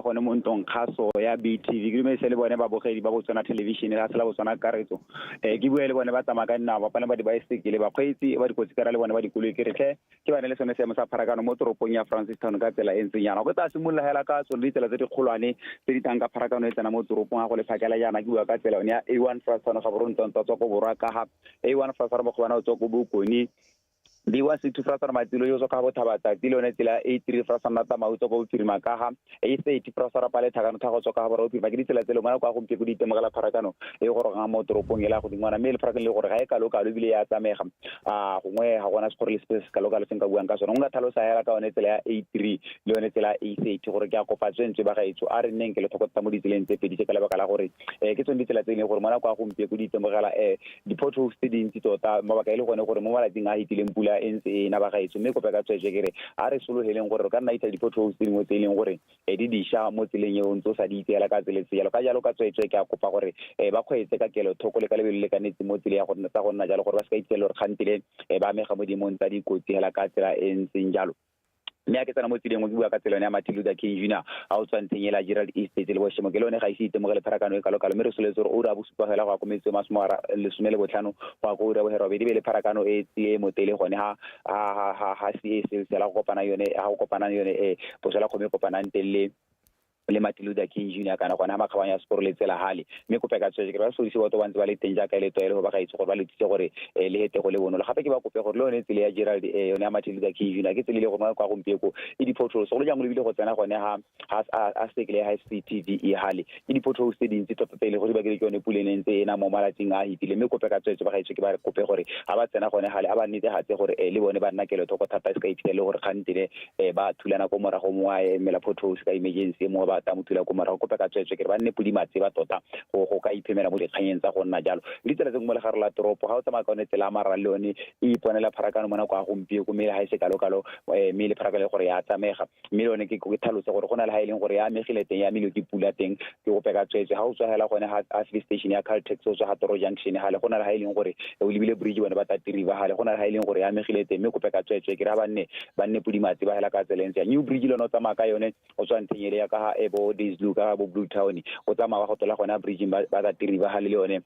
gone mo ntong khaso ya BTV ke dumedisa le bone ba bogedi ba Botswana television la tsela Botswana karetso ke bua le bone ba tsamaka nna ba pana ba di bicycle ba kgweetsi ba di kotsi ka le bone ba di koloi ke retlhe ke bana le sone seemo sa pharakano mo toropong ya Francistown ka tsela e ntseng yana go tla simolola hela ka tsone ditsela tse di kgolwane tse di tanga pharakano e tsena mo toropong ga go le phakela yana ke bua ka tsela ya A1 Francistown ga borontsong tswa go borwa ka ha A1 Francistown ba go bana tswa go Bokoni B162 Fransana matilo yo ka bothabatsa tile one tsela 83 Fransana ta mautso go firma ka ha e 30 Fransana pale thakano tha go tswa ka ba ro firma ke ditsela tsele ngwana kwa go mpeko di temogela pharakano e go roga mo toropong e la go dingwana mme le pharakano le gore ga e ka loka le bile ya tsamega gongwe ga gona sekgore le space ka loka le senka buang ka sona nga tlhalosa hela ka one tsela ya 83 le one tsela 88 gore ke a kopatswentse ba gaetso a re nneng ke le thokotsa mo ditseleng tse pedi tse ka lebaka la gore ke tsone ditsela tse le gore mona kwa go mpeko di temogela di-potholes tse dintsi tota mabaka e le gone gore mo malatsing a hitileng pula entse na ba gaetso mme kope ka tswetse kere a re soloheleng gore ka nna itla di-potholes tse dingwe tse e leng gore di disha mo tseleng eo ntse o sa di itseela ka tseletse jalo ka jalo ka tswetse ke a kopa gore ba kgweetse ka kelo thoko le ka lebelo le kanetse mo tseleng ya go tsa go nna jalo gore ba se ka itseela gore kgantile ba amega mo dimong tsa dikotsi hela ka tsela e ntseng jalo mme a ke tsena mo tseleng go bua ka tsela ya Martin Luther King Jr. a o tshwantseng ela Gerald Estate le boshemo ke lone ga ise itemogele pharakano e kalokalo mme re soletse gore o ra bosupa hela go akometse masomara le somele botlhano go go ra bohero be di be le pharakano e tsie motele gone ha se sela go kopana yone ha go kopana yone posela go me kopanang telle le Martin Luther King Jr. kana gona makgabanya sport le tsela hale mme kope ka tswetse ke ba so diso batho ba ntse ba le teng ja ka le toele go ba ga itse gore ba le tse gore le hete go le bono le gape ke ba kope gore le one tsele ya Gerald yone ya Martin Luther King Jr. ke tsele le gore kwa gompieko e di photos go le jang le bile go tsena gone ha a sekele ha CCTV e hale e di photos tse dintsi tota tele go di ba ke yone puleng ntse ena mo malatsing a hitile mme kope ka tswetse ba ga itse ke ba kope gore ha ba tsena gone hale a ba nnete hatse gore le bone ba nna kelo thoko thata ska ipitele gore kgantile ba thulana go morago mo a emela photos ka emergency mo ba ta motula go morago kope ka tswetse ke ba nne pudi matse ba tota go ka iphemela mo dikganyeng tsa go nna jalo le tsela tse mo le gare la toropo ga o tsamaya ka one tsela mara le one e iponela pharakano mona kwa gompieko mme le ha ise kalokalo mme le pharakano gore ya tsamega mme one ke go tlhalose gore go na le ha ileng gore ya amegile teng ya milo ke pula teng ke go peka tswetse ha o tswa hela gone ha service station ya Caltex o tswa ha Toro Junction hale go na le ha ileng gore o lebile bridge bona ba tatiri ba hale go na le ha ileng gore ya amegile teng mme go peka tswetse ke ra ba nne pudi matse ba hela ka tseleng ya New Bridge le no tsamaya ka yone o tswa nthenyele ya ka ha bo Dislu ka bo Blue Town go tsamaya go tola gona bridging ba that river ha le yone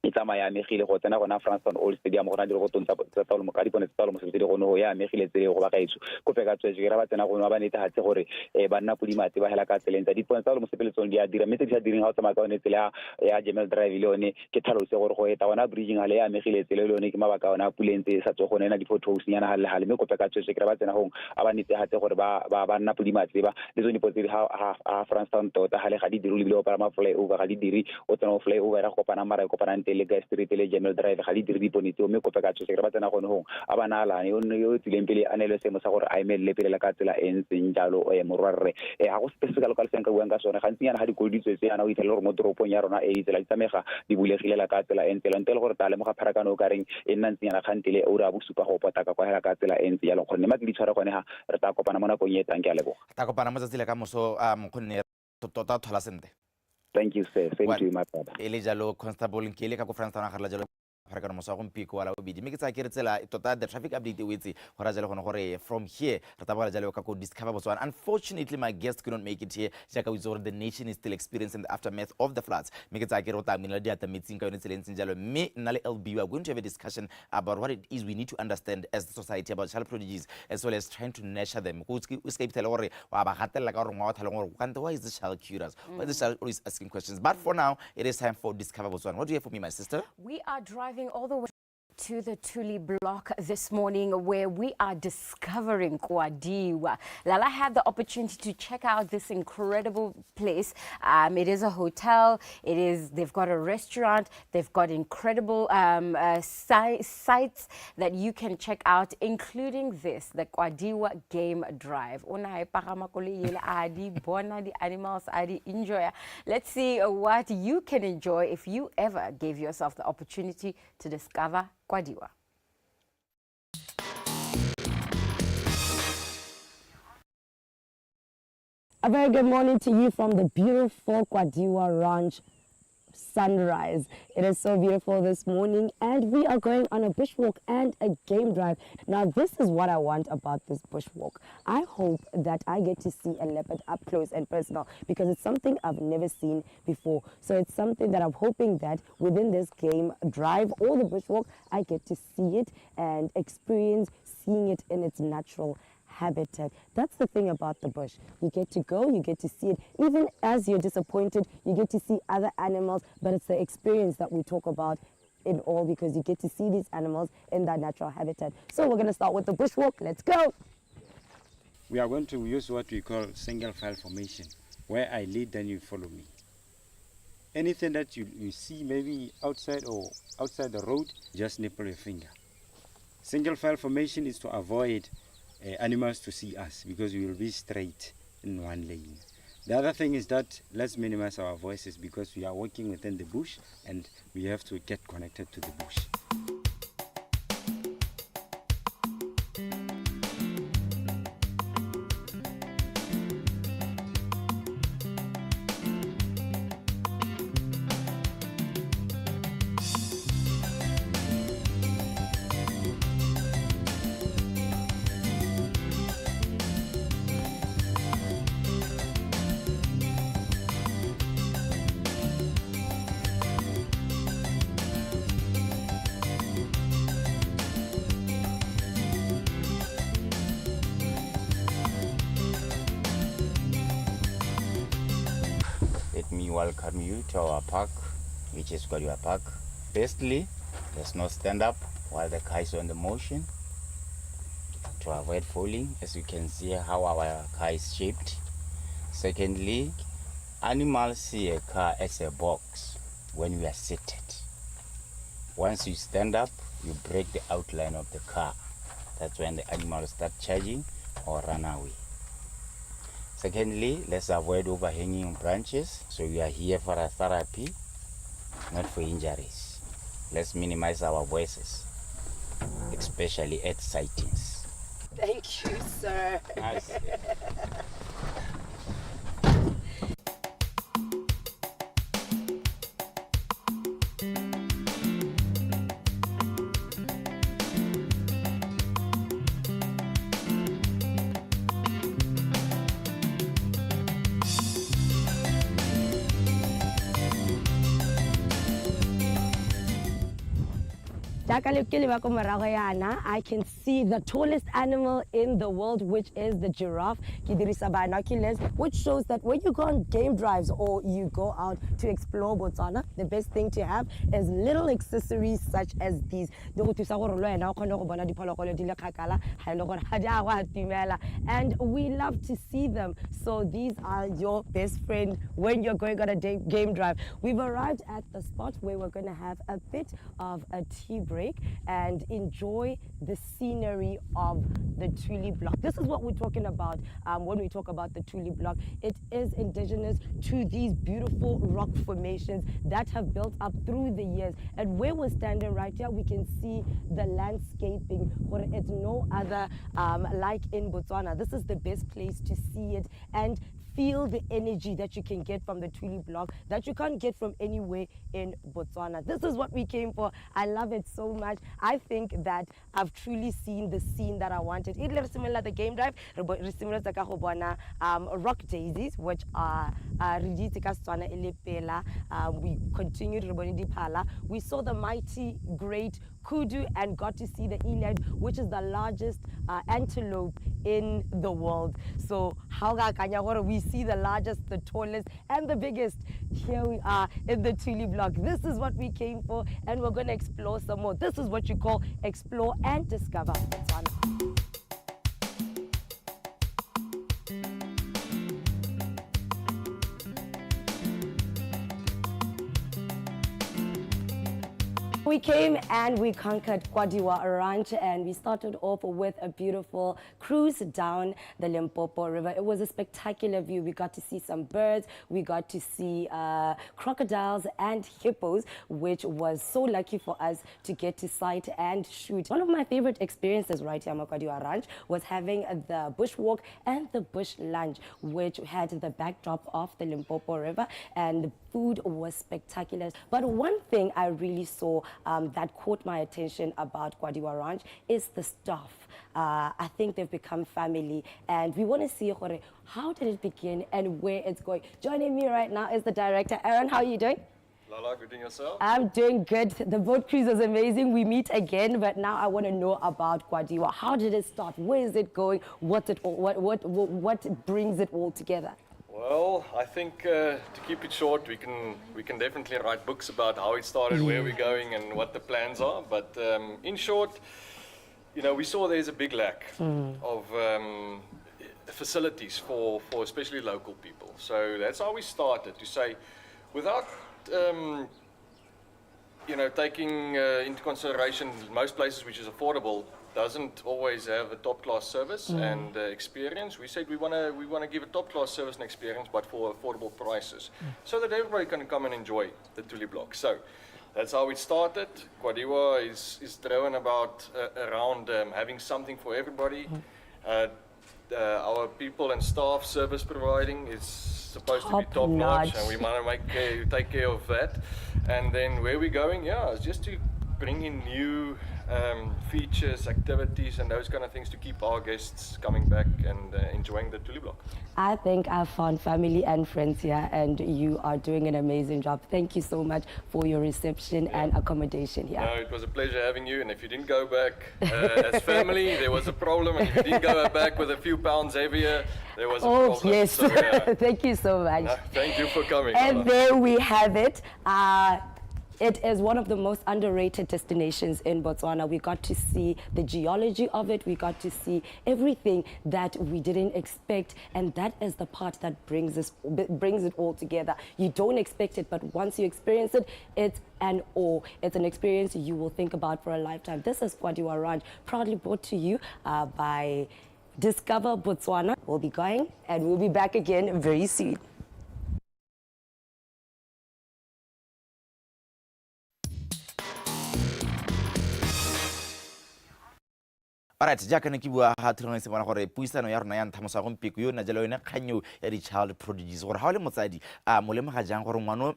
e tsamaya megile go tsena gona Francestown Old Stadium gona dire go tontsha tsa taolo mo ka dipone tsa taolo mo se dire go no ya megile tsele go ba gaetso go peka tswetse ra ba tsena go no ba nete hatse gore ba nna pudimate ba hela ka tseleng tsa dipone tsa taolo mo sepeletsong di a dira mme tse di sa direng ha o tsamaya ka one tsela ya Gemel Drive le yone ke tlhalose gore go eta gona bridging ha le ya megile tsele le yone ke mabaka ona pulentse sa tso gona ena di photos nyana ha le mme go peka tswetse ra ba tsena go aba nete hatse gore ba nna pudimate ba le tsone dipotse ha Francestown tota ha le ga di dirule bile o para ma flyover ga di diri o tsena o flyover ra go kopana mara kopana le ga street le Gemel Drive ga di dire diponetse o me kope ka tshose re ba tsena gone ho abana ala yo tsileng pele anele se mo sa gore a imelle pele la ka tsela e ntseng jalo morwarre ha go specific ka senka buang ka sone gantsi yana ga di koditswe se yana o itlela gore mo toropong ya rona e tsela tsamega di bulegile la ka tsela e ntse ntele gore tale mo ga pharakano o ka reng e nna ntse yana gantile o ra bosupa go pota ka kwa hela ka tsela e ntse jalo gore ma di tshwara gone ha re ta kopana mo nakong e tang ke a leboga ta kopana mo tsatsile ka moso mkhonne tota thola sente. Thank you, sir. Same to you, my brother. Jalo Constable Nkele ka go Francestown ga jalo pharakano mo sa go mpiko wala obidi me ke tsa ke re tsela tota the traffic update e wetse go ra jalo gone gore from here re ta ba jalo ka go discover Botswana. Unfortunately my guest could not make it here jaka we saw the nation is still experiencing the aftermath of the floods. Me ke tsa ke re o tamina di atametsing ka yone tseleng jalo me nna le LB we are going to have a discussion about what it is we need to understand as the society about child prodigies as well as trying to nurture them. Go escape tell gore wa ba gatella ka gore ngwa thala gore why is this child curious? Why is this child always asking questions? But for now it is time for Discover Botswana. What do you have for me, my sister? We are driving all the way to the Tuli block this morning where we are discovering Kwadiwa. Lala had the opportunity to check out this incredible place. It is a hotel, they've got a restaurant, they've got incredible sites that you can check out, including this, the Kwadiwa Game Drive. The animals enjoy. Let's see what you can enjoy if you ever gave yourself the opportunity to discover Kwadiwa. A very good morning to you from the beautiful Kwadiwa Ranch sunrise. It is so beautiful this morning and we are going on a bushwalk and a game drive. Now this is what I want about this bushwalk. I hope that I get to see a leopard up close and personal because it's something I've never seen before. So it's something that I'm hoping that within this game drive or the bushwalk I get to see it and experience seeing it in its natural habitat. That's the thing about the bush. You get to go, you get to see it. Even as you're disappointed, you get to see other animals, but it's the experience that we talk about in all because you get to see these animals in that natural habitat. So we're going to start with the bushwalk. Let's go. We are going to use what we call single file formation, where I lead, then you follow me. Anything that you see maybe outside or outside the road, just nipple your finger. Single file formation is to avoid animals to see us because we will be straight in one lane. The other thing is that let's minimize our voices because we are working within the bush and we have to get connected to the bush. Welcome you to our park, which is Kwadiwa Park. Firstly, let's not stand up while the car is on the motion to avoid falling, as you can see how our car is shaped. Secondly, animals see a car as a box when we are seated. Once you stand up, you break the outline of the car. That's when the animals start charging or run away. Secondly, let's avoid overhanging branches. So we are here for a therapy, not for injuries. Let's minimize our voices, especially at sightings. Thank you, sir. Nice. I can see the tallest animal in the world, which is the giraffe. Ke dirisa binoculars, which shows that when you go on game drives or you go out to explore Botswana, the best thing to have is little accessories such as these. And we love to see them. So these are your best friend when you're going on a game drive. We've arrived at the spot where we're going to have a bit of a tea break and enjoy the scenery of the Tuli block. This is what we're talking about when we talk about the Tuli block. It is indigenous to these beautiful rock formations that have built up through the years. And where we're standing right here, we can see the landscaping where it's no other like in Botswana. This is the best place to see it and feel the energy that you can get from the Tuli block that you can't get from anywhere in Botswana. This is what we came for. I love it so much. I think that I've truly seen the scene that I wanted. It looks similar to the game drive. Rock daisies, which are we continued. We saw the mighty great kudu and got to see the eland, which is the largest antelope in the world. So we see the largest, the tallest, and the biggest. Here we are in the Tuli block. This is what we came for, and we're going to explore some more. This is what you call explore and discover Botswana. We came and we conquered Kwadiwa Ranch, and we started off with a beautiful cruise down the Limpopo River. It was a spectacular view. We got to see some birds, we got to see crocodiles and hippos, which was so lucky for us to get to sight and shoot. One of my favorite experiences right here at Kwadiwa Ranch was having the bushwalk and the bush lunch, which had the backdrop of the Limpopo River, and the food was spectacular. But one thing I really saw that caught my attention about Kwadiwa Ranch is the staff. I think they've become family, and we want to see how did it begin and where it's going. Joining me right now is the director. Aaron, how are you doing? Lala, good, and yourself? I'm doing good. The boat cruise was amazing. We meet again, but now I want to know about Kwadiwa. How did it start? Where is it going? What brings it all together? Well, I think to keep it short, we can definitely write books about how it started, where we're going, and what the plans are. But in short, we saw there's a big lack of facilities for especially local people. So that's how we started to say, without taking into consideration most places which is affordable doesn't always have a top-class service and experience. We said we want to give a top-class service and experience, but for affordable prices, so that everybody can come and enjoy the Tuli block. So that's how it started. Kwadiwa is driven around having something for everybody. Our people and staff service providing is supposed to be top-notch, and we want to take care of that. And then where we're going, is just to bring in new features, activities, and those kind of things to keep our guests coming back and enjoying the Tuli block. I think I found family and friends here, and you are doing an amazing job. Thank you so much for your reception and accommodation here. No, it was a pleasure having you, and if you didn't go back as family, there was a problem, and if you didn't go back with a few pounds heavier, there was a problem. Oh, yes. So, thank you so much. No, thank you for coming. And there we have it. It is one of the most underrated destinations in Botswana. We got to see the geology of it. We got to see everything that we didn't expect, and that is the part that brings it all together. You don't expect it, but once you experience it, it's an awe. It's an experience you will think about for a lifetime. This is Kwadiwa Ranch, proudly brought to you by Discover Botswana. We'll be going, and we'll be back again very soon. Alright, jaaka ne ke bua ha thirong se bona gore puisano ya rona ya nthamosa gompieko yo na jalo yone kganyo ya di-child prodigies gore ha o le motsadi molemo ga jang gore ngwano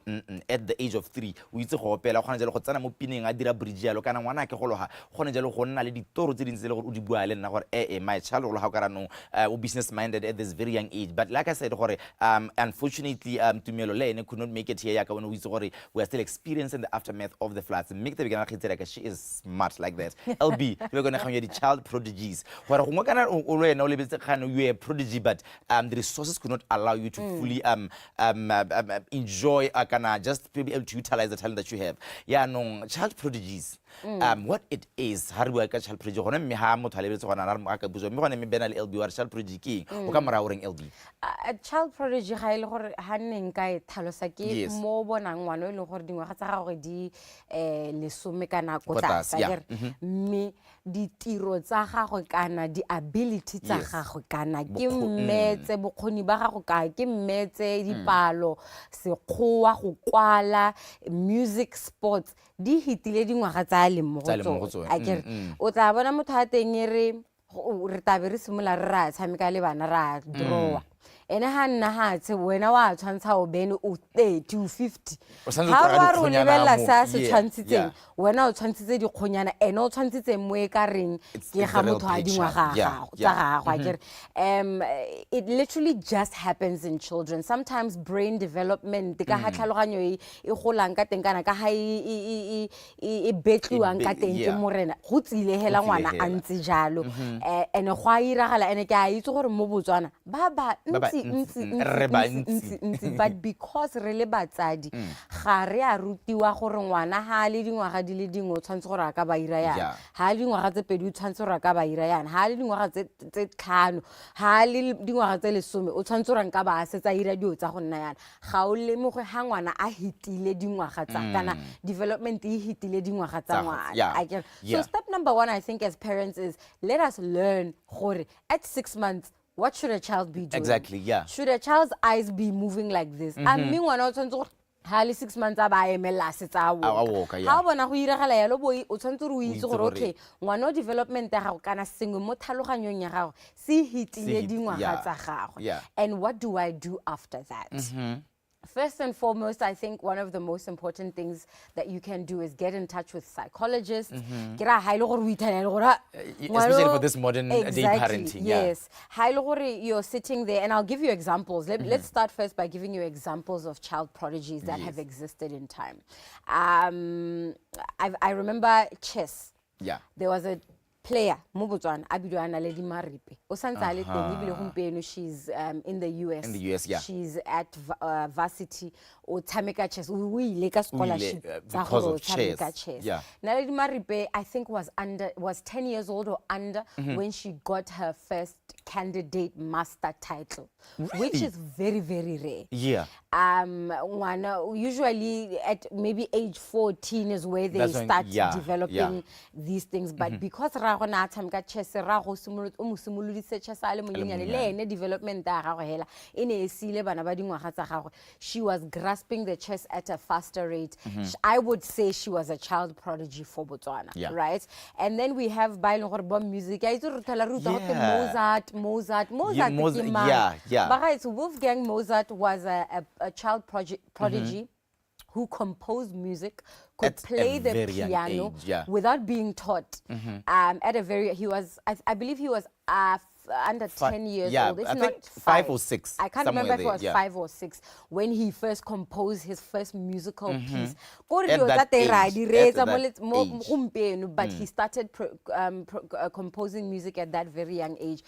at the age of 3 o itse go opela go na jalo go tsena mo pineng a dira bridge yalo kana ngwana ke go loga go ne jalo go nna le ditoro tse dintsi le gore o di bua le nna gore my child go loga ka no o business minded at this very young age. But like I said gore unfortunately Tumelo le ene could not make it here yaka when o itse gore we are still experiencing the aftermath of the floods. Make the begana khitsela she is smart like that. LB we're going to have the child prodigies. Where you are a prodigy, but the resources could not allow you to fully enjoy just be able to utilize the talent that you have. Yeah, no, child prodigies. What it is, how do we child prodigy? Hona me ha motho le betso gona na ka buzo me gone me bena le LB wa child prodigy ke o ka mora oreng LB. A child prodigy ga ile gore ha neng ka e tlhalosa ke mo bona ngwana ile gore dingwa ga tsa ga gore di lesome kana kotla sa me ditiro tsa gago kana di ability tsa gago kana ke mmetse bokgoni ba gago ka ke mmetse dipalo sekgowa go kwala music sports di hitile dingwaga tsa le mogotso a kere o tla bona motho a teng re tabe re simola re ra tshameka le bana ra draw ene ha nna ha tse wena wa tshwantsha o bene o 30 o 50 ha wa ro lebella sa se tshwantsitseng wena o tshwantsitse di khonyana ene o tshwantsitse mo e ka reng ke ga motho a dingwa ga tsa ga kere it literally just happens in children. Sometimes brain development ka ha tlhaloganyo e golang ka teng kana ka ha e betluang ka teng ke morena go tsile hela ngwana a ntse jalo ene go a iragala ene ke a itse gore mo Botswana ba but because re le batsadi ga re a rutiwa gore ngwana ha le dingwaga di le dingwe o tshwantse gore a ka ba ira yana ha le dingwaga tse pedi o tshwantse gore a ka ba ira yana ha le dingwaga tse tlhano ha le dingwaga tse lesome o tshwantse gore nka ba a setsa ira dio tsa go nna yana ga o lemoge ha ngwana a hitile dingwaga tsa kana development e hitile dingwaga tsa ngwana. So step number 1 I think as parents is let us learn gore at 6 months what should a child be doing? Exactly, yeah. Should a child's eyes be moving like this? I mean, when I was hali 6 months aba emela setsa ha bona go iragala yalo boy o tshwantse re o itse gore okay ngwana development ya gago kana sengwe mo tlhaloganyong ya gago se hitile dingwaga tsa gago. And what do I do after that? First and foremost, I think one of the most important things that you can do is get in touch with psychologists. Especially for this modern day parenting. Yes. You're sitting there, and I'll give you examples. Let's start first by giving you examples of child prodigies that have existed in time. I remember chess. Yeah. There was a player mo Botswana abidwana Lady Maripe o santsa le teng ibile gompieno she's in the US yeah. She's at varsity o tsameka chess o ile ka scholarship because of chess. Yeah. Lady Maripe I think was 10 years old or under when she got her first candidate master title, which is very, very rare. Yeah. Usually at maybe age 14 is where they start developing these things, but because ragona tsamka chess rago simolodise chess ale monyenyane le ene development ya gago hela ene esile bana ba dingwaga tsa gago, she was grasping the chess at a faster rate. I would say she was a child prodigy for Botswana, right? And then we have bailong music Mozart, but Wolfgang Mozart was a child prodigy who composed music, could play the piano without being taught. At a very, I believe he was under 10 years old. It's I not think 5 or 6. I can't remember if it was 5 or 6 when he first composed his first musical piece. At that age. But he started composing music at that very young age.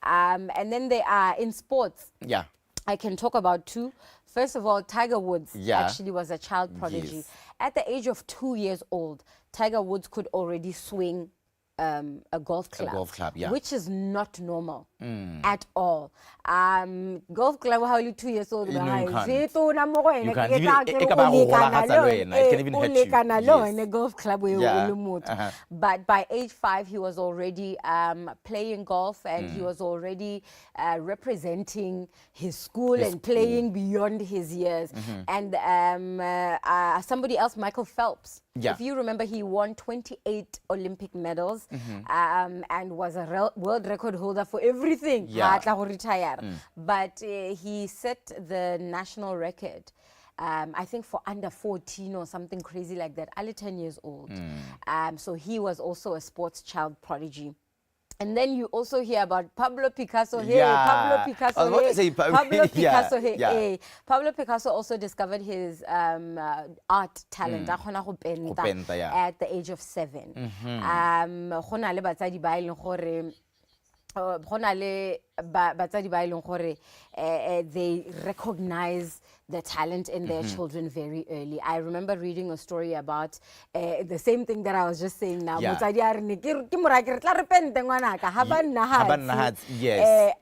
And then they are in sports. Yeah. I can talk about 2. First of all, Tiger Woods actually was a child prodigy. At the age of 2 years old, Tiger Woods could already swing a golf club, which is not normal at all. Golf club, how you 2 years old? You can't even hurt you. Golf club. But by age 5, he was already playing golf, and he was already representing his school and playing beyond his years. And somebody else, Michael Phelps. Yeah. If you remember, he won 28 Olympic medals and was a world record holder for everything. Yeah. But he set the national record. I think for under 14 or something crazy like that, only 10 years old. So he was also a sports child prodigy. And then you also hear about Pablo Picasso. Hey, Pablo Picasso. Hey, Pablo Picasso. Hey. Pablo Picasso also discovered his art talent at the age of 7. They recognize the talent in their children very early. I remember reading a story about the same thing that I was just saying now. Yeah. Yes.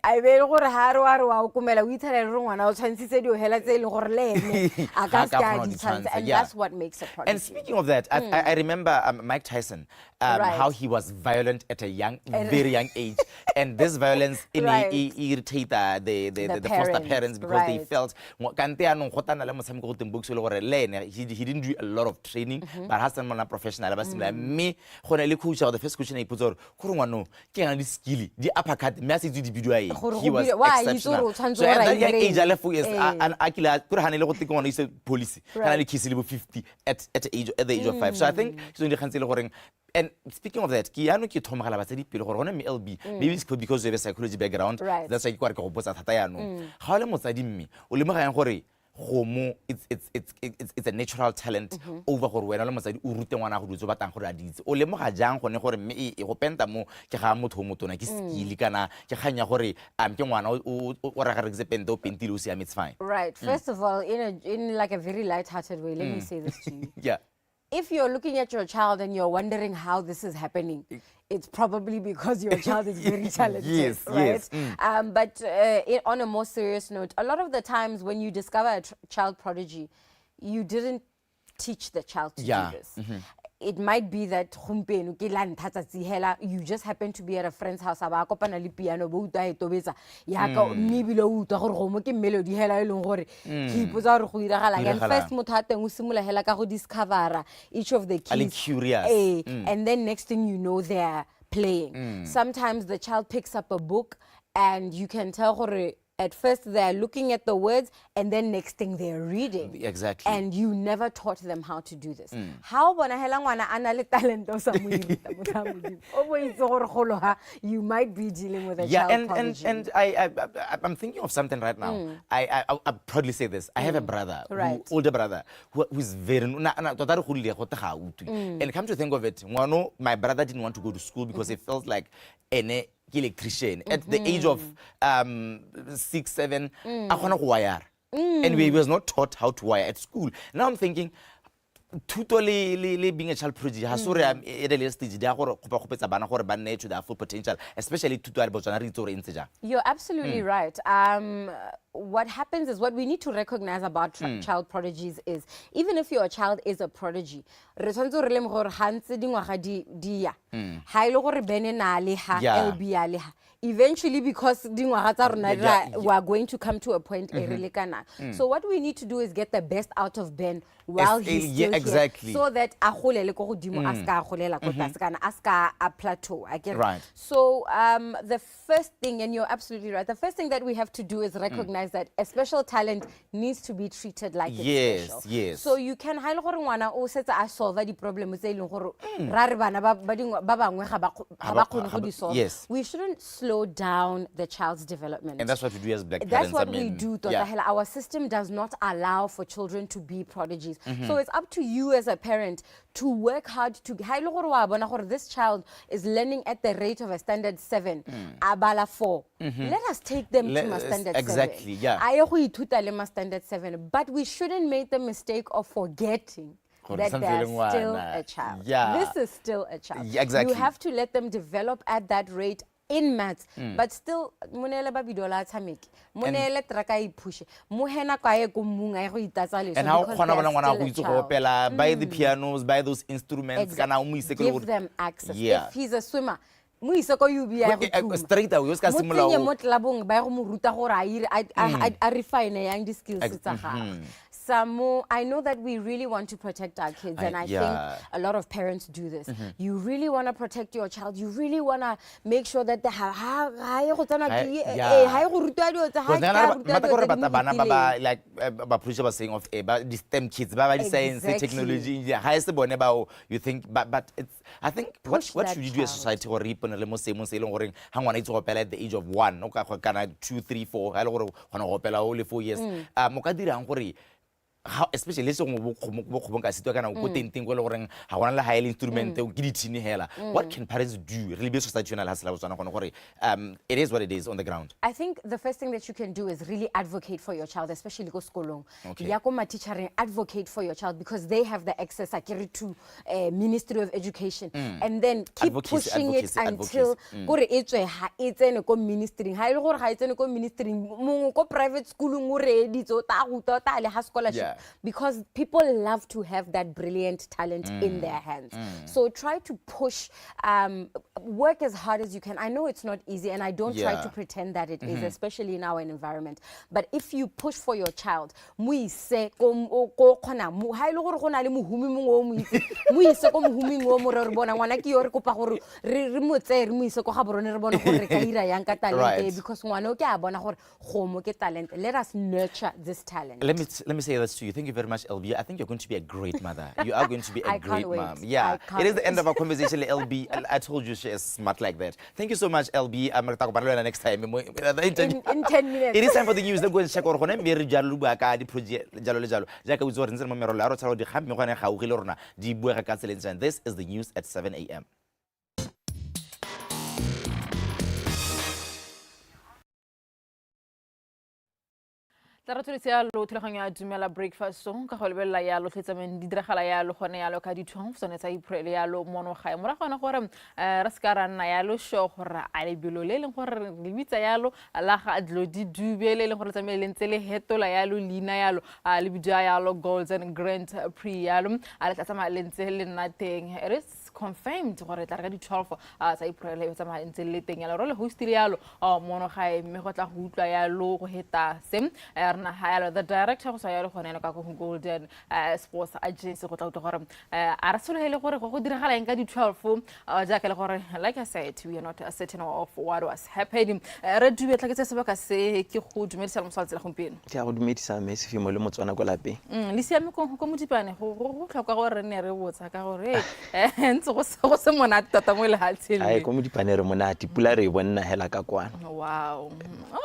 And that's what makes a prodigy. And speaking of that, I remember Mike Tyson, how he was violent at a very young age. And this violence irritated the foster parents because they felt he didn't do a lot of training, but has some professional. Me, coach, the first question I put on, skill, the uppercut, message the video. He was exceptional. So at that young age, I left and Akila could handle police, 50 at the age of 5. So I think and speaking of that, maybe it's because you have a psychology background. That's why you are it's a natural talent over when I was it's fine. Right. First of all, in like a very light-hearted way, let me say this to you. Yeah. If you're looking at your child and you're wondering how this is happening, it's probably because your child is very talented. Yes, right? yes. But on a more serious note, a lot of the times when you discover a child prodigy, you didn't teach the child to do this. It might be that you just happen to be at a friend's house, piano, and first discover each of the keys. Curious. And then next thing you know, they're playing. Sometimes the child picks up a book and you can tell at first they're looking at the words and then next thing they're reading. Exactly. And you never taught them how to do this. How you might be dealing with a child prodigy. And I'm thinking of something right now. I proudly say this. I have a brother, older brother, who's very and come to think of it, my brother didn't want to go to school because he felt like electrician at the age of 6, 7, and we was not taught how to wire at school. Now I'm thinking, being a child prodigy, their full potential, especially you're absolutely right. What happens is, what we need to recognize about child prodigies is, even if your child is a prodigy, eventually, because we are going to come to a point. So what we need to do is get the best out of Ben while he's still here, so that a plateau. I get right. So the first thing, and you're absolutely right, the first thing that we have to do is recognize that a special talent needs to be treated like it's special. Yes. So you can solve the problem. Yes. We shouldn't slow down the child's development. And that's what we do as black parents. That's what we do. Our system does not allow for children to be prodigies. So it's up to you as a parent to work hard to this child is learning at the rate of a standard 7, abala 4. Let us take them to my standard 7. Standard 7, but we shouldn't make the mistake of forgetting that they're still a child. This is still a child. Exactly. You have to let them develop at that rate in maths, but still and how buy the pianos, buy those instruments, give them access. If he's a swimmer, straight away I know that we really want to protect our kids, and I think a lot of parents do this. You really want to protect your child. You really want to make sure that they have like Patricia was saying of the STEM kids, the science, the technology, you think, but it's, I think what should you do as a society or reap and lemo same hang on, it's at the age of 1, okay, 2, 3, 4, only 4 years. How, especially let's say what can parents do? Really, it is what it is on the ground. I think the first thing that you can do is really advocate for your child, especially go school. Teacher advocate for your child because they have the access to Ministry of Education, and then keep pushing it until it's a ministry. Private school scholarship. Because people love to have that brilliant talent in their hands. So try to push, work as hard as you can. I know it's not easy, and I don't try to pretend that it is, especially in our environment. But if you push for your child, let us nurture this talent. Let me say this to you. Thank you very much, LB. I think you're going to be a great mother. You are going to be a great mom. Yeah, it is the end of our conversation, LB. I told you she is smart like that. Thank you so much, LB. I'm going to talk about it next time. In 10 minutes. It is time for the news. Let's go and check out this is the news at 7 a.m. Tara tshwanetse ya lo thulaganyo ya dumela breakfast ka go lebella ya lo tletsameng di diragala ya lo gone ya lo ka di 12 tsone tsa April ya lo mono ga mora gona gore re ska ra nna ya lo show gore a le bilo le leng gore re bitsa ya lo la ga dlo di dubele le gore tsamele le ntse le hetola ya lo lina ya lo le bidya ya lo Golden Grand Prix ya lo a le tsamaya le ntse le nna teng. It is confirmed gore tla re ka di 12 tsa April le tsamaya ntse le teng ya lo le host ya lo mono ga mme go tla go utlwa ya lo go heta sem the director go sa ya le gone ka go Golden Sports Agency go tla go gore a re sologele gore go diragala eng ka di 12 jaaka le gore like I said we are not certain of what was happening. Re dube tla ke tse sebaka se ke go dumedisa le mosaletse la gompieno ke a go dumedisa Messi fimo le motswana go lapeng le siame go modipane go tlhoka gore ne re botsa ka gore ntse go se monate tota mo le haltseng ai go modipane re monate pula re bonna hela ka kwana. Wow,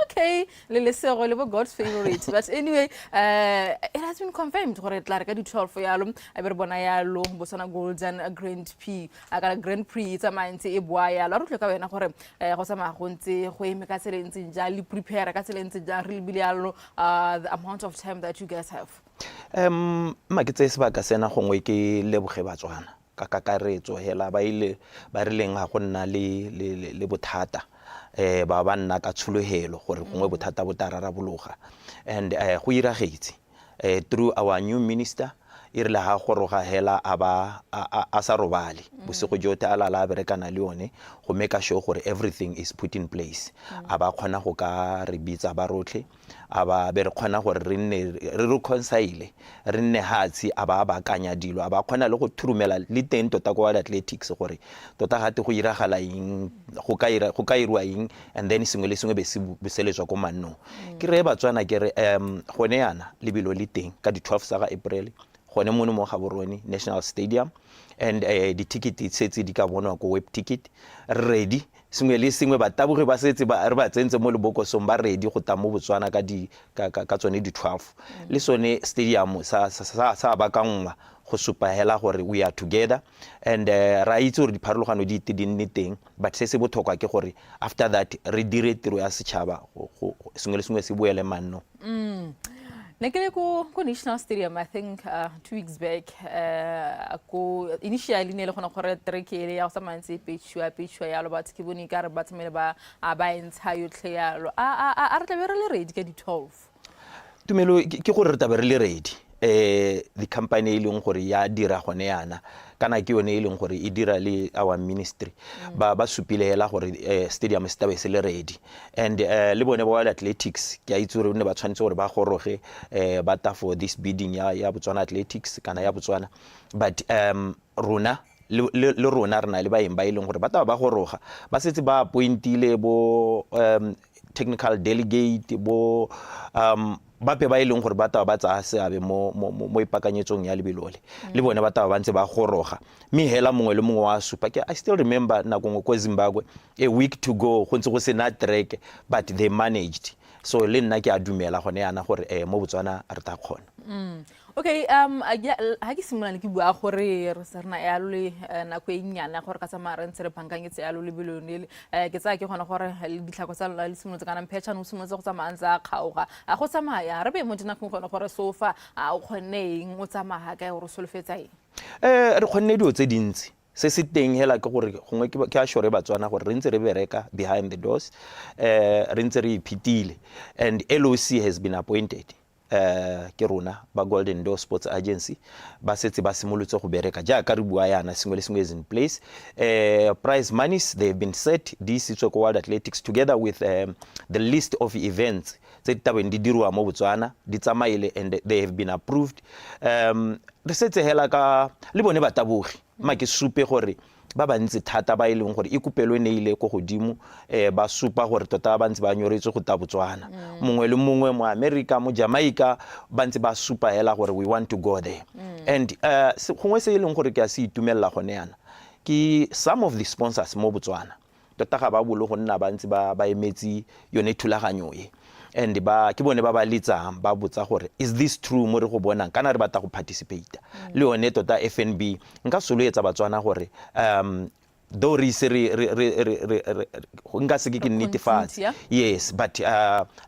okay, le lesego le bo God's favorite. But anyway, it has been confirmed gore tla re ka di 12 yalo a be re bona yalo Botswana Golden Grand Prix Grand Prix tsa mantse e boa yalo a re tlhoka wena gore go sama go ntse go eme ka tselentse ja le prepare ka tselentse ja re bile yalo the amount of time that you guys have. Ma ke tse sebaka sena gongwe ke leboge Batswana ka kakaretso hela ba ile ba re leng ga go nna le bothata ba banna ka tsholohelo gore gongwe bothata bo tararabologa and go iragetse through our new minister irile ha go roga hela a sa robale bosego jote ala la berekana le one go make sure gore everything is put in place aba khona go ka re bitsa ba rotlhe aba be re khona gore re nne re reconcile re nne hatsi aba kanya dilo aba khona le go thurumela le teng tota go athletics gore tota gate go iragala ing go ka irwa ing and then sengwe le sengwe be se letswa go manno ke re Batswana ke re gone yana lebelo le teng ka di 12 sa April gone mono mo Gaborone National Stadium and the ticket setse di ka bonwa go web ticket ready sengwe le sengwe ba taboge ba setse ba re ba tsentse mo lebokosong ba ready go ta mo Botswana ka tsone di 12 le sone stadium sa ba ka ngwa go supa hela gore we are together and ra itse gore di pharologano di nne teng but se se botlhokwa ke gore after that re dire tiro ya setšhaba sengwe le sengwe se boele manno. Nekele ko National Stadium, I think 2 weeks back, initially ne le gona gore trekele ya sa mantse pechwa ya lo batho ke bone ka re batho mele ba ntsha yotlhe ya lo a re tla be re le ready ka di 12. Tumelo ke gore re tla be re le ready the company e leng gore ya dira gone yana kana ke yone e leng gore e dira le our ministry ba supile hela gore stadium se tabe se le ready and le bone ba athletics ke a itse gore ne ba tshwanetse gore ba goroge ba ta for this bidding ya Botswana Athletics kana ya Botswana but rona le rona rena le baeng ba ileng gore ba ta ba goroga ba setse ba appointile bo technical delegate bo bape ba ileng gore ba ta ba tsa seabe mo ipakanyetsong ya lebelole le bone ba ta ba ntse ba goroga me hela mongwe le mongwe wa supa ke I still remember nakong ko Zimbabwe a week to go go ntse go sena track but they managed so le nna ke a dumela gone yana gore mo Botswana re ta khona okay ha ke simolana ke bua gore re serna ya le nako e nyana gore ka tsamaya re ntse re bankangetse ya le bilonele ke tsa ke gona gore ditlhako tsa le simolotse kana mphetšhane o simolotse go tsamaya ntse kgaoga a go tsamaya re be mo dina go gona gore sofa a o kgoneng o tsamaya ka gore solofetsa eng re kgonne dio tse dintsi se se teng hela ke gore gongwe ke a shore Batswana gore re ntse re bereka behind the doors re ntse re iphetile and LOC has been appointed ke rona ba Golden Door Sports Agency ba setse ba simolotse go bereka jaaka re bua yana sengwe le sengwe is in place prize monies they have been set this is World Athletics together with the list of events tse tabeng di dirwa mo Botswana di tsamaile and they have been approved re setse hela ka le bone ba tabogi ma ke supe gore ba bantsi thata ba ileng gore ikupelwe ne ile go godimo ba supa gore tota ba ntse ba nyoretse go ta Botswana mongwe le mongwe mo America mo Jamaica ba ntse ba supa hela gore we want to go there and gongwe se ileng gore ke a se itumella gone yana ke some of the sponsors mo Botswana tota ga ba bolo go nna ba ntse ba emetsi yone thulaganyo e and ba ke bone ba letsang ba botsa gore is this true mo re go bonang kana re batla go participate le yone tota FNB nka solo etsa Batswana gore do re se re nka se ke netefatse yes but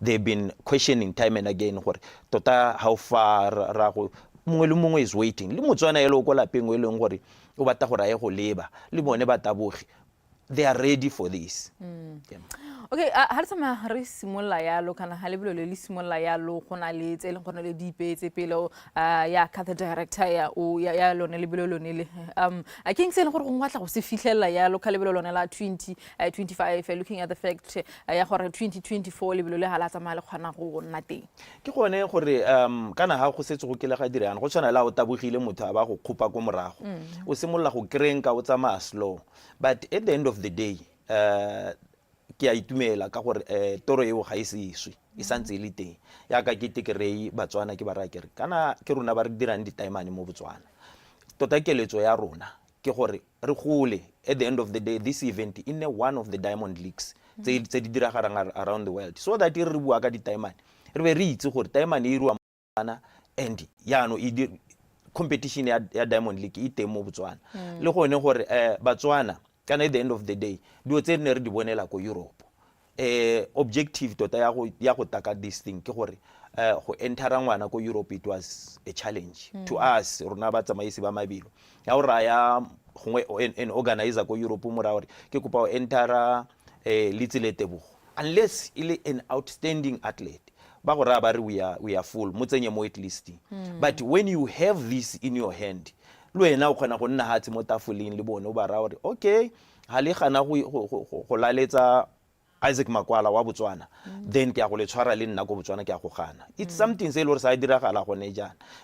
they've been questioning time and again gore tota how far ra go mongwe le mongwe is waiting le Motswana elo go lapeng o leng gore o batla gore a ye go leba le bone ba tabogi they are ready for this okay ha re tsama re simolla yalo kana ha lebelo le simolla yalo gona le tse leng gona le dipetse pele ya ka the director ya lone lebelo lone le I think se le gore go ngwatla go se fitlhela yalo ka lebelo lone la 2025 looking at the fact ya gore 2024 lebelo le hala tsama le kgona go nna teng ke gone gore kana ha go setse go kile ga dirana go tshwana la o tabogile motho a ba go khupa go morago o simolla go krenka o tsamaya slow but at the end of the day ke a itumela ka gore toro eo ga isiswe e santse le teng ya ka ke tekerei Batswana ke ba ra kere kana ke rona ba re dirang di taimane mo Botswana tota keletso ya rona ke gore re gole at the end of the day this event in one of the diamond leagues tse di diragarang around the world so that re bua ka di taimane re be re itse gore taimane e ruwa Botswana and yano e competition ya diamond league e teng mo Botswana le gone gore Batswana kana at the end of the day dio tse ne re di bonela ko Europe objective tota ya go taka this thing ke gore go entera ngwana ko Europe it was a challenge to us rona ba tsamaisi ba mabilo ya o raya gongwe an organizer ko Europe mo ra gore ke kopa o entera litseletebo unless ile an outstanding athlete ba go ra ba re we are full mo tsenye mo at least but when you have this in your hand lo ena o khona go nna hatsi mo tafoleng le bone o ba ra gore okay ha le gana go laletsa Isaac Makwala wa Botswana then ke a go le tshwara le nna go Botswana ke a go gana it's something se le re sa diragala gone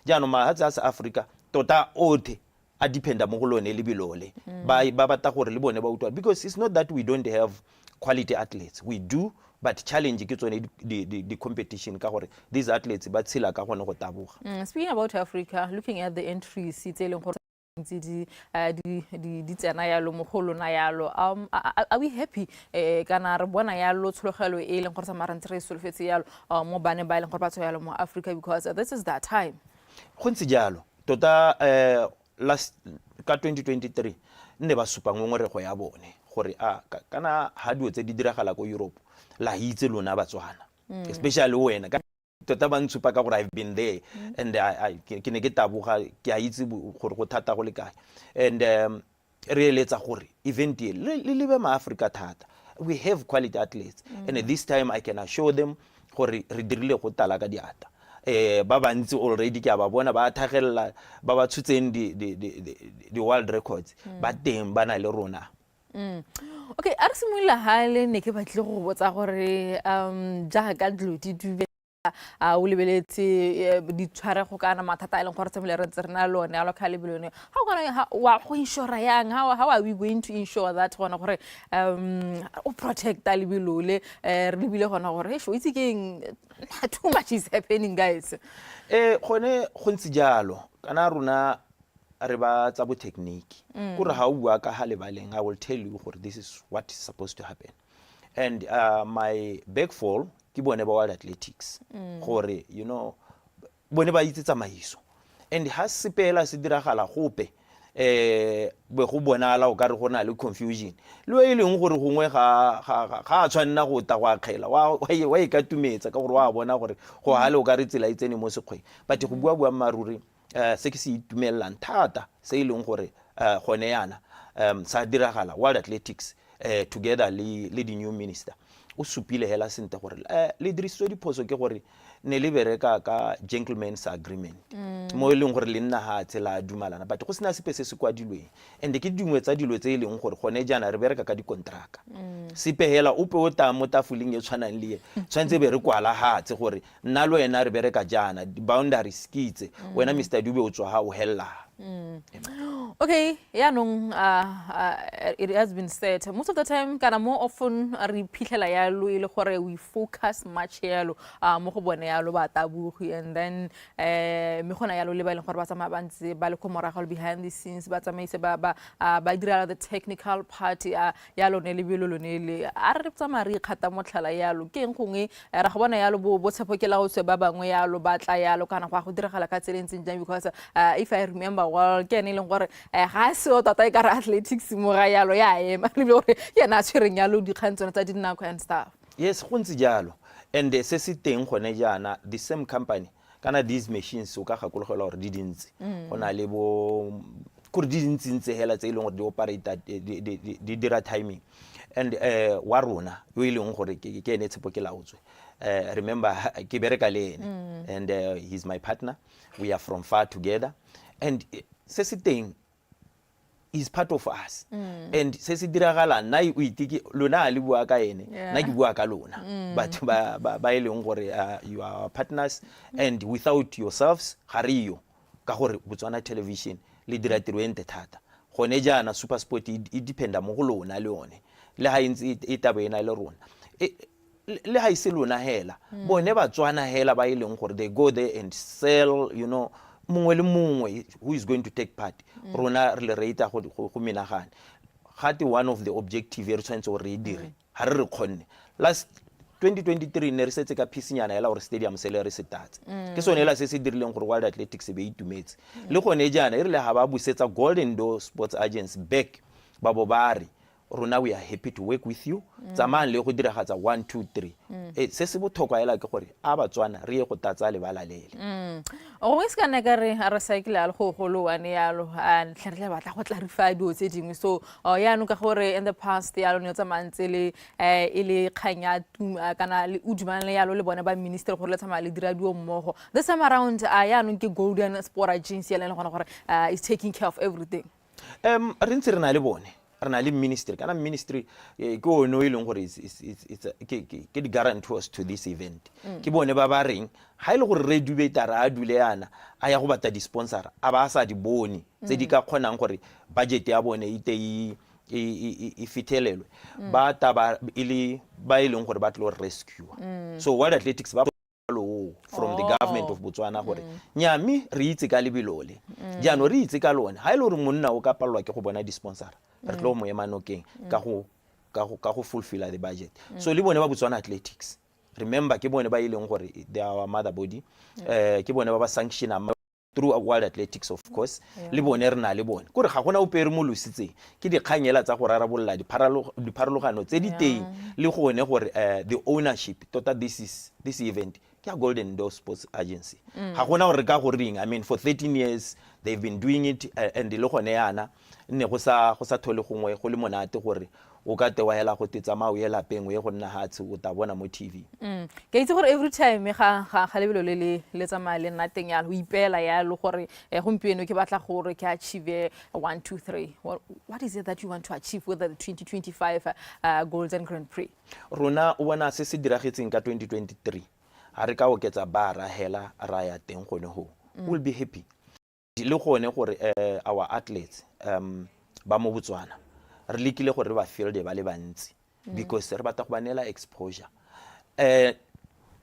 jana ma hatsa sa Africa tota othe a dependa mo go lone le bilole ba bata gore le bone ba utwa because it's not that we don't have quality athletes we do but challenge ke tsone the competition ka gore these athletes ba tshila ka gone go taboga speaking about Africa looking at the entries it's eleng gore di tsena yalo mogolo na yalo are we happy kana re bona yalo tshologelo e leng gore sa marantse re solofetse yalo mo bane ba leng gore ba tswa yalo mo Africa because this is that time go ntse jalo tota last ka 2023 nne ba supa ngwe re go ya bone gore kana ha dio tse di diragala ko Europe la hitse lona Batswana especially wena tota ba ntsupa ka gore I've been there and ke ne ke taboga ke a itse gore go thata go le kae and re eletsa gore event le lebe ma Africa thata we have quality athletes and this time I can assure them gore re dirile go tala ka diata ba bantsi already ke ba bona ba thagella ba ba tsutseng di world records ba teng ba na le rona. Okay, a re simolola hale ne ke batle go botsa gore jaaka dilo di dube o lebeletse di tshware go kana mathata a leng gore tsemole re ntse re na lone a lo kha lebelone how kana wa go insure yang how are we going to ensure that gona gore o protect a lebelole re lebile gona gore he itse keng too much is happening guys gone go ntse jalo kana rona re ba tsa bo technique gore ha o bua ka ha lebaleng I will tell you gore this is what is supposed to happen. And my backfall ke bone ba world athletics gore you know bone ba itse tsamaiso and ha sepela se diragala gope be go bonala o ka re gona le confusion le e leng gore gongwe ga tshwanna go ta go akgela wa e ka tumetsa ka gore wa bona gore go hale o ka re tsela itsene mo sekgwe but go bua maruri se ke se itumelang thata se e leng gore gone yana sa diragala world athletics together le the new minister o supile hela sente gore le diriso diphoso ke gore ne le bereka ka gentleman's agreement mo e leng gore le nna ha tsela dumalana but go sena sepe se se kwa dilwe and ke dingwe tsa dilo tse e leng gore gone jana re bereka ka di contract sepe hela o pe o ta mo tafuling e tshwanang le tshwantse be re kwala hatse gore nna lo ena re bereka jana di boundaries kitse wena Mr. Dube o tswa ha o hella. Okay, yeah, no, it has been said most of the time kana more often re phitlhela yalo ile gore we focus much yalo mo go bone yalo ba tabugi and then me gona yalo le ba ile gore ba tsama bantse ba le komorago behind the scenes ba tsamaise ba dira the technical part yalo ne le bilolo ne le a re tsama re khata motlhala yalo ke eng gongwe ra go bona yalo bo tshepokela go se ba bangwe yalo ba tla yalo kana go diragala ka tselentseng jang because if I remember well ke ne leng gore ga se o tata ka athletics mo ga yalo ya ema le gore yena tshwereng yalo di khantsona tsa dinako and stuff. Yes go ntse jalo and se se teng gone jana the same company kana these machines o ka gakologela gore di dintse gona le bo gore di dintse hela tse e leng gore di operate di dira timing and wa rona yo e leng gore ke ene tshepokela o tswe remember ke bereka le ene and he's my partner, we are from far together and se se teng is part of us and se se diragala nna o itiki lona le bua ka ene nna ke bua ka lona but ba e leng gore you are partners and without yourselves hariyo ka gore Botswana television le dira tirwente thata gone jana super sport e dependa mo go lona le one le ha intsi e tabena le rona le ha ise lona hela bone Batswana hela ba e leng gore they go there and sell you know mongwe le mongwe who is going to take part rona re le reita go menagane gate one of the objective re tshwantse go re dire ha re khonne last 2023 ne re setse ka phisinyana ela gore stadium se le re setatse ke sone ela se se dirileng gore world athletics be itumetse le gone jana e rile ha ba busetsa Golden Door Sports Agency back ba bo bari rona we are happy to work with you tsamang le go diragatsa 1 2 3 se se bothokwa ela ke gore a Batswana re ye go tatsa le balalele o se kana ka re a re cycle al go golo wane yalo a tlharile batla go clarify dio tse dingwe so ya no ka gore in the past yalo ne tsamantse le ile khanya kana le udumane yalo le bona ba minister gore le tsama le dira dio mmogo this time around ya no ke Golden Sport Agency ya le gona gore is taking care of everything re ntse re na le bone re na le ministry kana ministry ke o no ileng gore it's ke di guarantors to this event ke bone ba ba reng ha ile gore re dube tara a dule yana a ya go batla di sponsor a ba sa di bone tse di ka kgonang gore budget ya bone e fitelelwe ba taba ile ba ileng gore ba tlo rescue so world athletics ba from the government of Botswana gore nyami re itse ka lebilole jano re itse ka lone ha ile gore monna o ka palwa ke go bona di sponsor re tlo mo emanokeng ka go fulfill the budget so le bone ba Botswana athletics remember ke bone ba ileng gore they are our mother body ke bone ba sanction through world athletics of course le bone re na le bone gore ga gona o pere mo lositse ke di khanyela tsa go rarabolla di pharologano tse di teng le gone gore the ownership tota this event ke Golden Door Sports Agency ga gona gore ka go ring I mean for 13 years they've been doing it and le gone yana nne go sa thole gongwe go le monate gore o ka te wa hela go te tsamaya o ye lapeng o ye go nna hatse o ta bona mo TV. Ke itse gore every time ga lebelo le tsamaya le nna teng yalo o ipela yalo gore gompieno ke batla gore ke achieve 1 2 3. What is it that you want to achieve with the 2025 Golden Grand Prix? Rona o bona se se diragetseng ka 2023 ha re ka oketsa bara hela ra ya teng gone ho. We'll be happy. Le gone gore our athletes ba mo Botswana re lekile gore ba field ba le bantsi because re batla go banela exposure.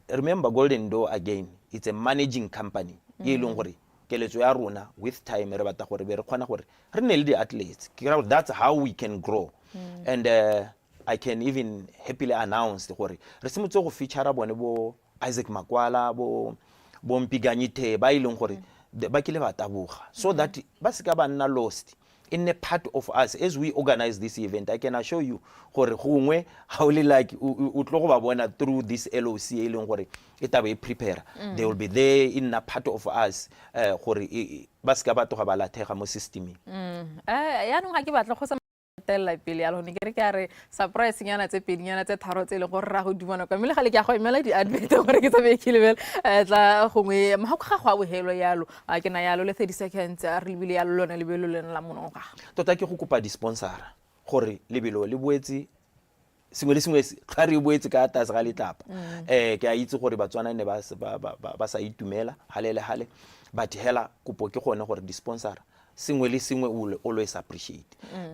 Remember Golden Door again, it's a managing company. Ye leng gore keletso ya rona with time re batla gore be re khona gore re ne le di athletes. That's how we can grow. And I can even happily announce gore re simotse go feature bone bo Isaac Makwala bo Mpiganyite ba ileng gore ba kile ba taboga so that ba se ka ba nna lost in a part of us as we organize this event. I can assure you gore gongwe how le like o tlo go ba bona through this LOC e leng gore e tabe prepare. They will be there in a part of us gore ba se ka ba toga ba lathega mo systeming. Ya no ga ke batla go tella pele ya lone ke re ke re surprise nyana tse pedinyana tse tharo tse le gore ra go dumana ka mele ga le ke go emela di advert gore ke tsabe ke level tla gongwe ma go ga go a bohelo yalo ke na yalo le 30 seconds re lebile yalo lona lebelo le la monoga tota ke go kopa di sponsor gore lebelo le boetse sengwe le sengwe ga re boetse ka tase ga letlapa ke a itse gore Batswana ne ba sa itumela hale but hela kopo ke gone gore di sponsor singwe le singwe will always appreciate,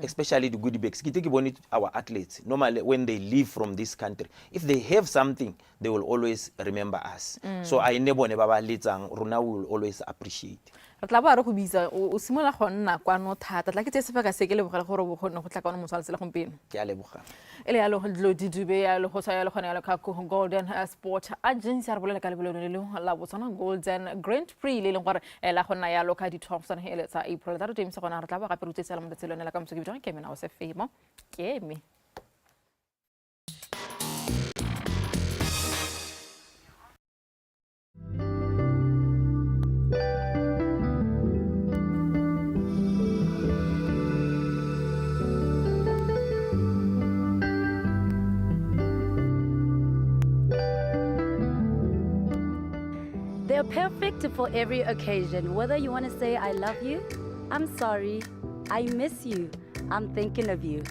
especially the goodie bags. Ke bone our athletes normally when they leave from this country, if they have something they will always remember us. So I ne bone ba ba letsang rona will always appreciate. Tla ba re go bitsa o simola go nna kwa no thata tla ke tse sefa ka se ke le bogela gore bo gone go tla ka no motswala tsela gompeno ke a leboga ele ya lo didube ya lo go sa ya lo gone ya lo ka Golden Sport Agency re bolela ka lebelo le la Botswana Golden Grand Prix le leng gore la gona ya lo ka di 12 hele tsa April tla re teng se gona re tla ba gape rutse sela mo tselone la ka motse ke bitsa ke mena o se femo ke me. They're perfect for every occasion. Whether you want to say, I love you, I'm sorry, I miss you, I'm thinking of you.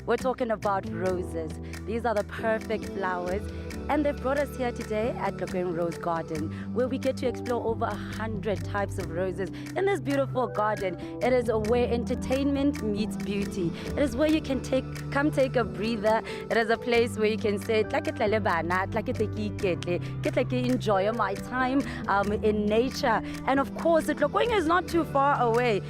We're talking about roses. These are the perfect flowers. And they've brought us here today at Tlokeng Rose Garden, where we get to explore over 100 types of roses in this beautiful garden. It is where entertainment meets beauty. It is where you can come take a breather. It is a place where you can say, enjoy my time in nature. And of course, Tlokeng is not too far away.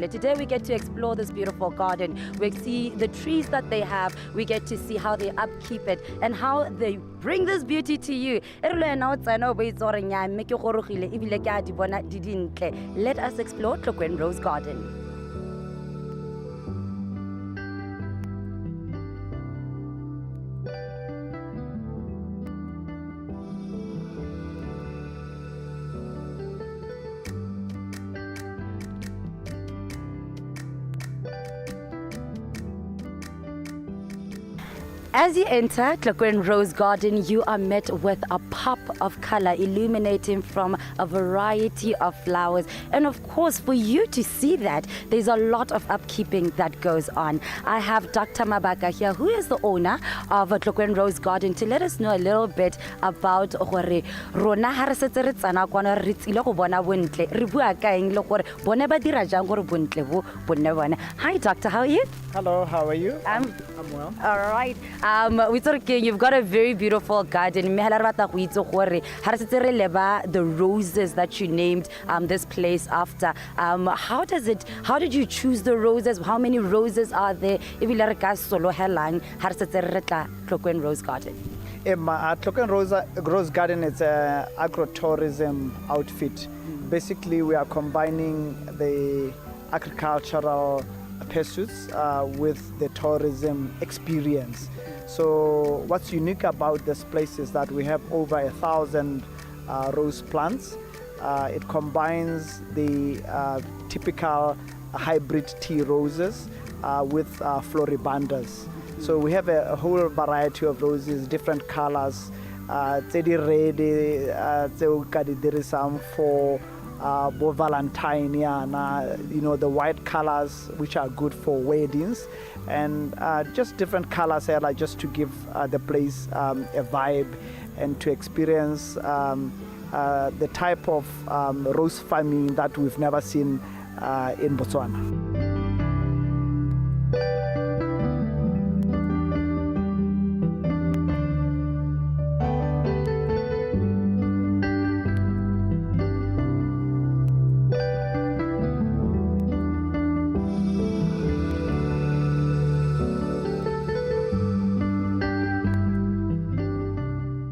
Today we get to explore this beautiful garden. We see the trees that they have. We get to see how they upkeep it and how they bring this beauty to you. Let us explore Tlokeng Rose Garden. As you enter Tlokeng Rose Garden, you are met with a pop of color illuminating from a variety of flowers. And of course, for you to see that, there's a lot of upkeeping that goes on. I have Dr. Mabaka here, who is the owner of Tlokeng Rose Garden, to let us know a little bit about gore rona ha re setse re tsana kwana re tsile go bona bontle re bua ka eng le gore bone ba dira jang gore bontle bo bonne bona. Hi Doctor, how are you? Hello, how are you? I'm well. All right. We're talking, you've got a very beautiful garden. The roses that you named this place after. How did you choose the roses? How many roses are there? Tlokeng Rose Garden. Tlokeng Rose Garden is an agro-tourism outfit. Basically, we are combining the agricultural pursuits with the tourism experience. So what's unique about this place is that we have over 1,000 rose plants. It combines the typical hybrid tea roses with floribundas. So we have a whole variety of roses, different colors. Tedi red, there is some for Valentine, the white colors which are good for weddings, and just different colors like just to give the place a vibe and to experience the type of rose farming that we've never seen in Botswana.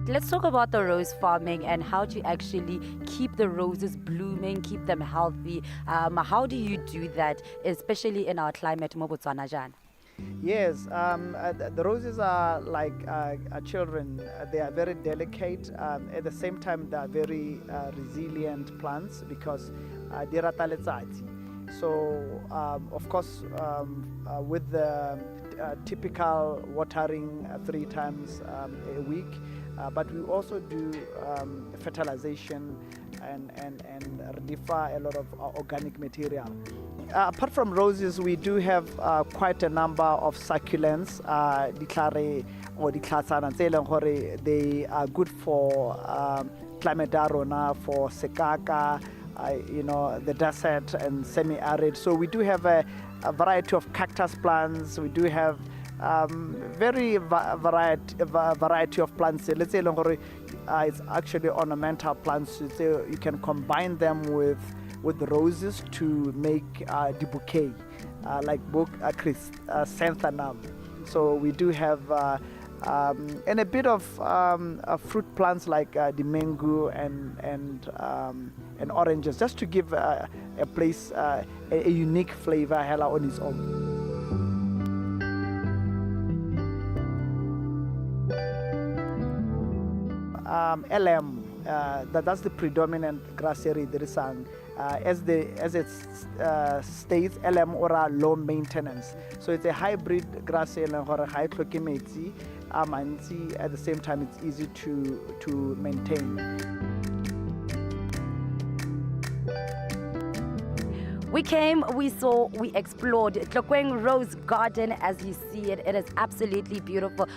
Let's talk about the rose farming and how to actually keep the roses blooming, keep them healthy. How do you do that, especially in our climate, mo Botswana Jan? Yes, the roses are like children. They are very delicate. At the same time, they are very resilient plants because they rata letsatsi. So, of course, with the typical watering 3 times a week, but we also do fertilization and defer a lot of organic material. Apart from roses, we do have quite a number of succulents. They are good for climate arona, for sekaka, the desert and semi-arid. So we do have a variety of cactus plants. We do have variety of plants. Let's say it's actually ornamental plants. So you can combine them with roses to make the bouquet, like chrysanthemum. So we do have and a bit of fruit plants like the mango and oranges, just to give a place a unique flavor on its own. LM, that's the predominant grass area there is as it states, LM or low maintenance. So it's a hybrid grass area or high clochimetry, at the same time it's easy to maintain. We came, we saw, we explored Tlokweng Rose Garden as you see it. It is absolutely beautiful.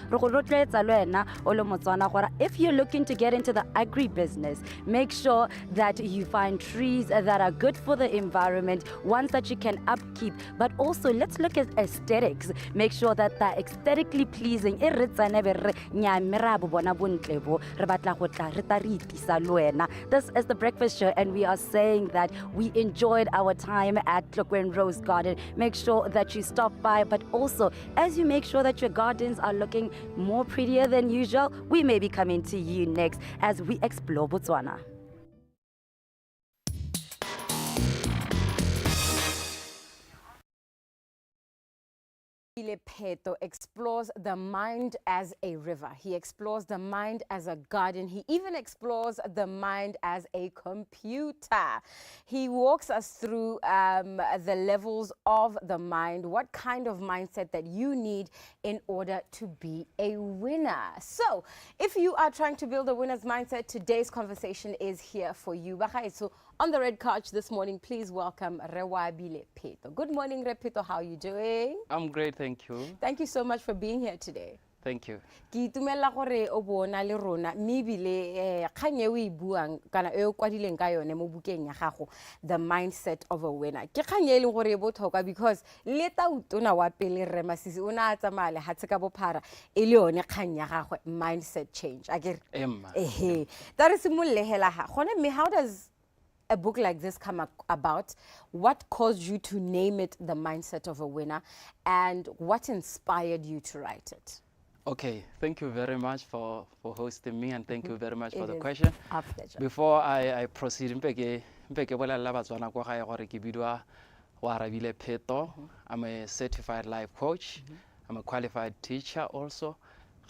If you're looking to get into the agri-business, make sure that you find trees that are good for the environment, ones that you can upkeep, but also let's look at aesthetics. Make sure that they're aesthetically pleasing. This is the breakfast show, and we are saying that we enjoyed our time at Tlokweng Rose Garden. Make sure that you stop by, but also as you make sure that your gardens are looking more prettier than usual, we may be coming to you next as we explore Botswana. Peto explores the mind as a river. He explores the mind as a garden. He even explores the mind as a computer. He walks us through the levels of the mind, what kind of mindset that you need in order to be a winner. So, if you are trying to build a winner's mindset, today's conversation is here for you. So, on the red couch this morning, please welcome Rewabile Peto. Good morning, Peto. How are you doing? I'm great, thank you. Thank you so much for being here today. Thank you. Ki tumela gore o bona le rona mebile khanye o ibuang kana e o kwadileng ka yone mo bukeng ya gago, the mindset of a winner. Ke khanye le gore botlhoka because le ta utona wa pele re masisi o na tsamaya le hatse ka bophara e le yone khanye ya gago, mindset change. Akere that is simolehela ha gone me. How does a book like this come about? What caused you to name it The Mindset of a Winner, and what inspired you to write it? Okay, thank you very much for hosting me, and thank you very much for the question. Our pleasure. Before I proceed, I'm a certified life coach. I'm a qualified teacher also.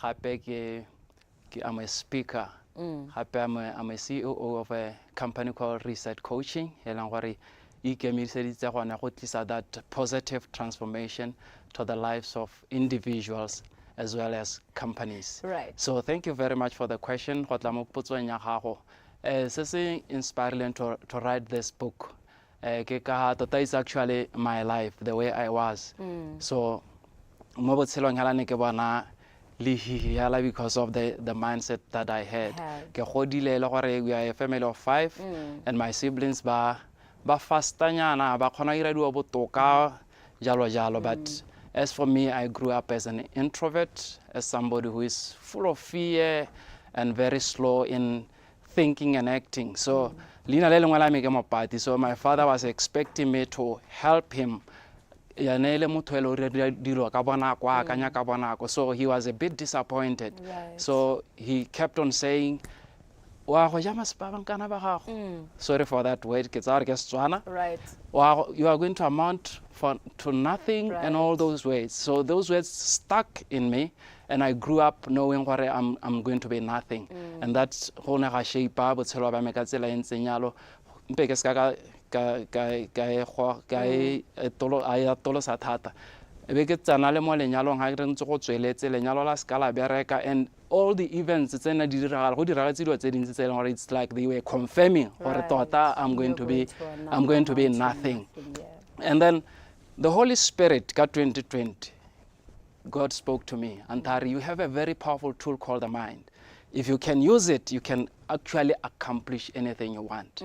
I'm a speaker. Happy I'm a CEO of a company called Reset Coaching. That positive transformation to the lives of individuals as well as companies. Right. So thank you very much for the question. It's inspiring to write this book. That is actually my life, the way I was. So because of the mindset that I had. We are a family of 5 and my siblings ba fastanyana ba khona ira diwa botoka jalo jalo, but as for me, I grew up as an introvert, as somebody who is full of fear and very slow in thinking and acting. So so my father was expecting me to help him. So he was a bit disappointed. Right. So he kept on saying, sorry for that word, right. You are going to amount to nothing, right. and all those words. So those words stuck in me, and I grew up knowing what I'm going to be nothing. And that's shape and all the events it's like they were confirming I'm going to be nothing. And then the Holy Spirit got 2020. God spoke to me, Antari, you have a very powerful tool called the mind. If you can use it, you can actually accomplish anything you want.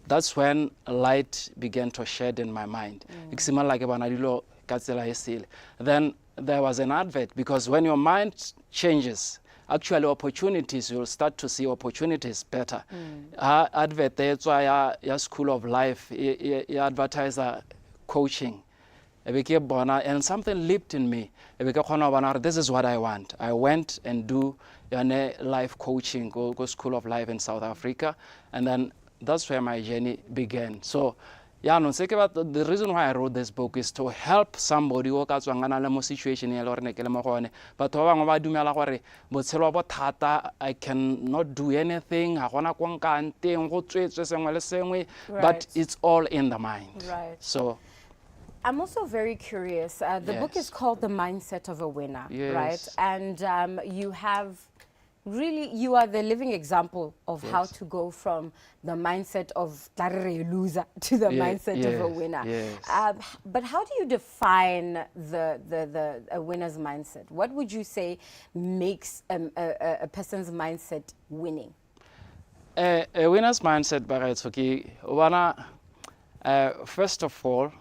That's when light began to shed in my mind. Then there was an advert, because when your mind changes, actually opportunities, you'll start to see opportunities better. Advert, that's why your School of Life, you advertiser coaching. And something leaped in me. This is what I want. I went and do life coaching, go School of Life in South Africa, and then that's where my journey began. So the reason why I wrote this book is to help somebody who has a situation but I cannot do anything, but it's all in the mind. Right. So I'm also very curious. The book is called The Mindset of a Winner, right? And you are the living example of how to go from the mindset of a loser to the mindset of a winner. But how do you define a winner's mindset? What would you say makes a person's mindset winning? A winner's mindset, first of all,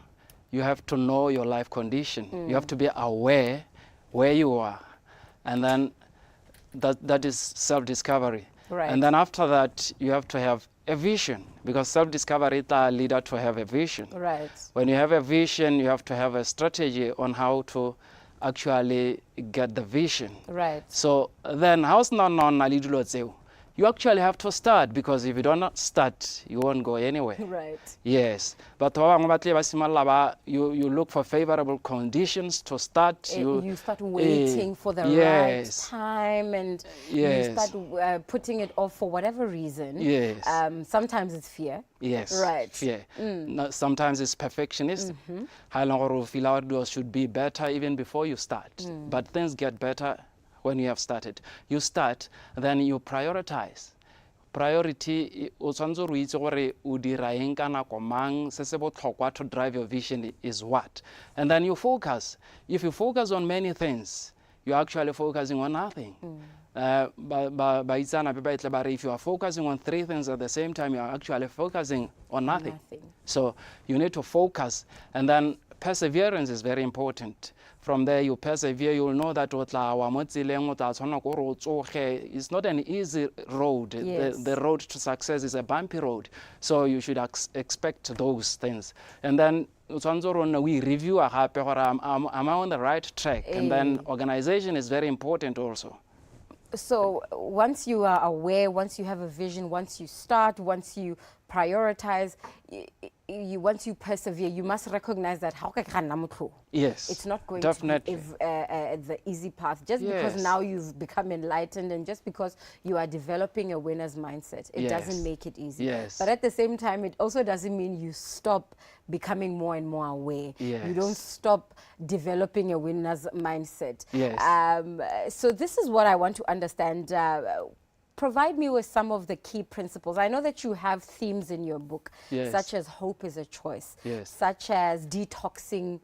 you have to know your life condition. You have to be aware where you are. And then that is self-discovery. Right. And then after that, you have to have a vision, because self-discovery is a leader to have a vision. Right. When you have a vision, you have to have a strategy on how to actually get the vision. Right. So then, how's not you actually have to start, because if you do not start, you won't go anywhere. Right. Yes. But you look for favorable conditions to start. You start waiting for the right time, and you start putting it off for whatever reason. Yes. Sometimes it's fear. Yes. Right. Fear. No, sometimes it's perfectionist. How long feel out should be better even before you start. But things get better when you have started. You start, then you prioritize. Priority to drive your vision is what? And then you focus. If you focus on many things, you're actually focusing on nothing. If you are focusing on 3 things at the same time, you're actually focusing on nothing. So you need to focus, and then perseverance is very important. From there, you persevere, you'll know that it's not an easy road. The road to success is a bumpy road. So you should expect those things. And then we review, am I on the right track? And then organization is very important also. So once you are aware, once you have a vision, once you start, once you prioritize, once you persevere, you must recognize that Yes, it's not going definitely. to be the easy path. Just because now you've become enlightened and just because you are developing a winner's mindset, it doesn't make it easy. Yes. But at the same time, it also doesn't mean you stop becoming more and more aware. Yes. You don't stop developing a winner's mindset. Yes. So this is what I want to understand. Provide me with some of the key principles. I know that you have themes in your book, such as hope is a choice, such as detoxing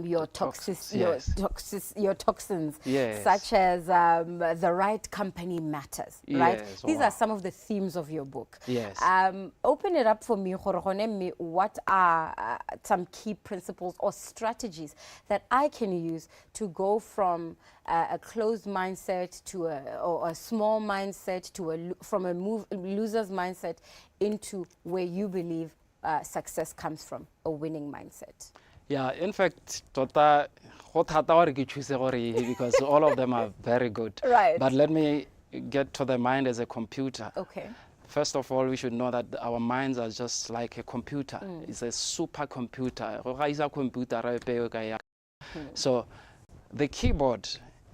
your toxins, such as the right company matters, right? These are some of the themes of your book. Open it up for me. What are some key principles or strategies that I can use to go from a closed mindset to a small mindset to from a loser's mindset into where you believe success comes from, a winning mindset? Yeah, in fact, because all of them are very good. Right. But let me get to the mind as a computer. Okay. First of all, we should know that our minds are just like a computer. It's a supercomputer. So the keyboard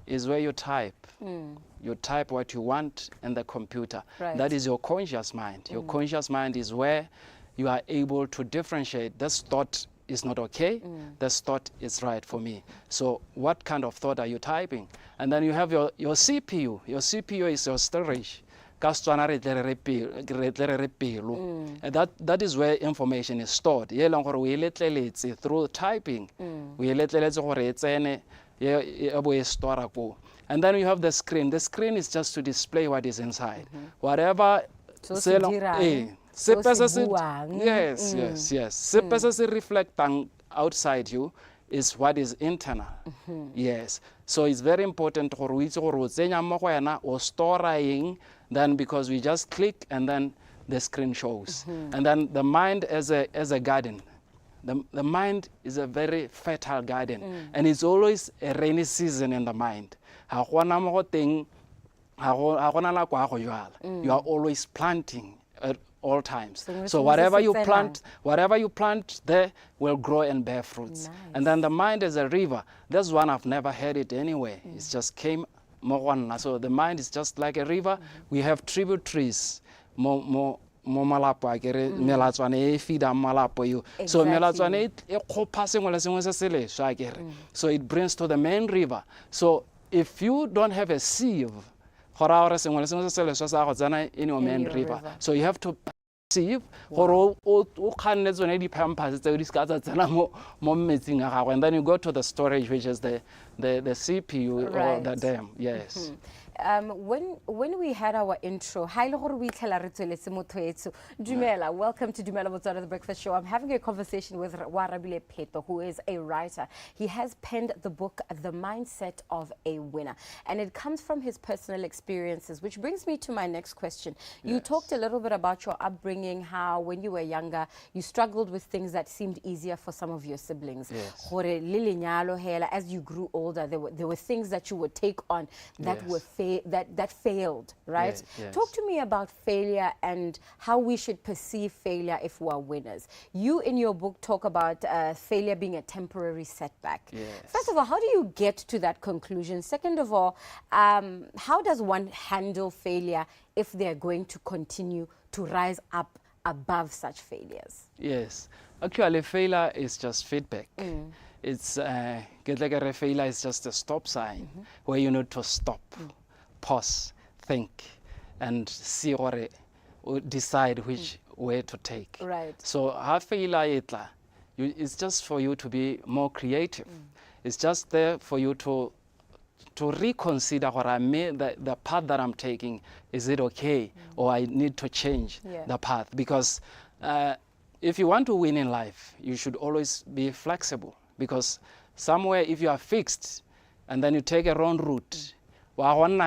is where you type. You type what you want in the computer. Right. That is your conscious mind. Your conscious mind is where you are able to differentiate this thought is not okay, this thought is right for me. So what kind of thought are you typing? And then you have your CPU. Your CPU is your storage. And that is where information is stored. Through typing. And then you have the screen. The screen is just to display what is inside. Whatever yes. Reflecting outside you is what is internal. Yes. So it's very important or storing then because we just click and then the screen shows. And then the mind as a garden. The mind is a very fertile garden and it's always a rainy season in the mind. You are always planting at all times. So whatever you plant there will grow and bear fruits. Nice. And then the mind is a river. That's one I've never heard it anywhere. It just came. So the mind is just like a river. We have tributaries. So so it brings to the main river. So if you don't have a sieve in your main river, so you have to sieve and then you go to the storage, which is the CPU or the dam. Yes. When we had our intro, DUMELA, welcome to DUMELA BOTSWANA, the breakfast show. I'm having a conversation with Warabile Peto, who is a writer. He has penned the book, The Mindset of a Winner, and it comes from his personal experiences, which brings me to my next question. Yes. You talked a little bit about your upbringing, how when you were younger, you struggled with things that seemed easier for some of your siblings. Yes. As you grew older, there were things that you would take on that were that failed, right? Yes, yes. Talk to me about failure and how we should perceive failure if we're winners. You, in your book, talk about failure being a temporary setback. Yes. First of all, how do you get to that conclusion? Second of all, how does one handle failure if they're going to continue to rise up above such failures? Yes. Actually, failure is just feedback. It's failure is just a stop sign where you need to stop, pause, think, and see or decide which way to take. Right. So failure it's just for you to be more creative. It's just there for you to reconsider what the path that I'm taking. Is it okay, or I need to change the path? Because if you want to win in life, you should always be flexible. Because somewhere, if you are fixed and then you take a wrong route, you can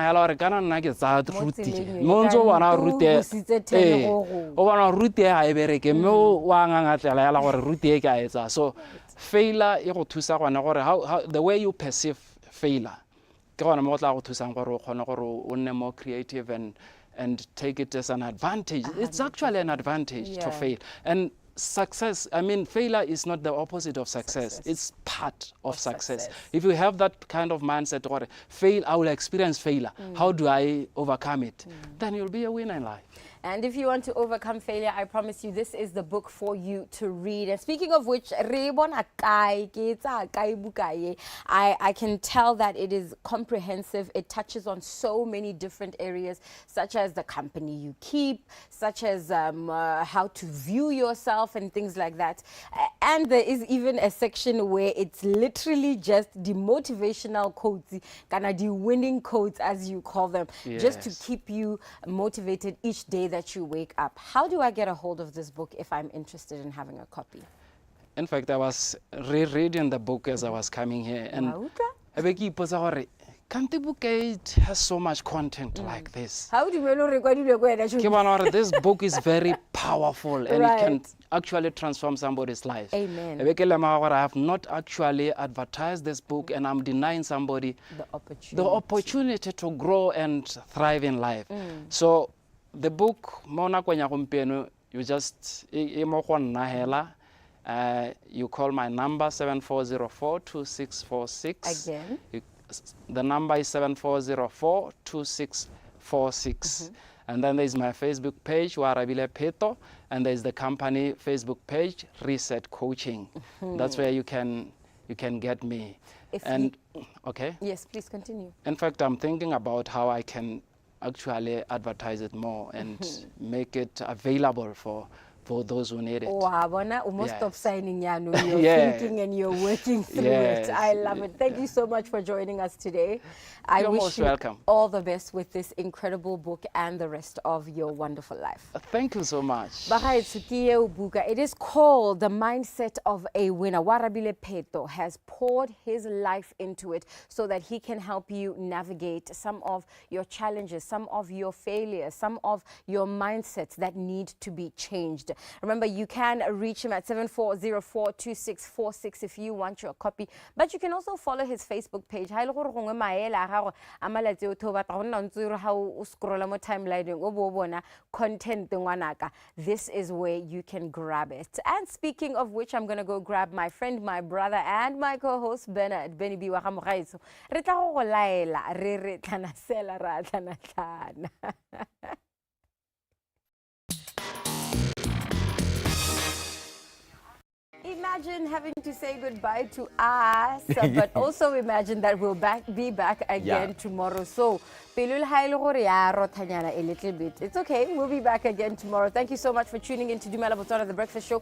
so failure, the way you perceive failure, more creative and take it as an advantage. It's actually an advantage to fail. And success, I mean, failure is not the opposite of success. It's part of success. If you have that kind of mindset, or fail, I will experience failure. How do I overcome it? Then you'll be a winner in life. And if you want to overcome failure, I promise you this is the book for you to read. And speaking of which, I can tell that it is comprehensive. It touches on so many different areas, such as the company you keep, such as how to view yourself and things like that. And there is even a section where it's literally just the motivational quotes, the winning quotes as you call them, just to keep you motivated each day that you wake up. How do I get a hold of this book if I'm interested in having a copy? In fact, I was rereading the book as I was coming here, and Kantibukate has so much content like this. How do you know this book is very powerful and it can actually transform somebody's life. Amen. I have not actually advertised this book, and I'm denying somebody the opportunity to grow and thrive in life. So the book, you just you call my number 7404-2646. Again. The number is 7404-2646. And then there's my Facebook page, Warabile Peto, and there's the company Facebook page, Reset Coaching. That's where you can get me. Okay? Yes, please continue. In fact, I'm thinking about how I can actually advertise it more and make it available for those who need it. Almost stop signing, you're thinking and you're working through it. I love it. Thank you so much for joining us today. You're most welcome. All the best with this incredible book and the rest of your wonderful life. Thank you so much. It is called The Mindset of a Winner. Warabile Peto has poured his life into it so that he can help you navigate some of your challenges, some of your failures, some of your mindsets that need to be changed. Remember, you can reach him at 7404-2646 if you want your copy. But you can also follow his Facebook page. This is where you can grab it. And speaking of which, I'm going to go grab my friend, my brother, and my co-host, Bernard. Benny B. Imagine having to say goodbye to us, but also imagine that we'll be back again tomorrow. So, a little bit. It's okay. We'll be back again tomorrow. Thank you so much for tuning in to DUMELA BOTSWANA, the breakfast show.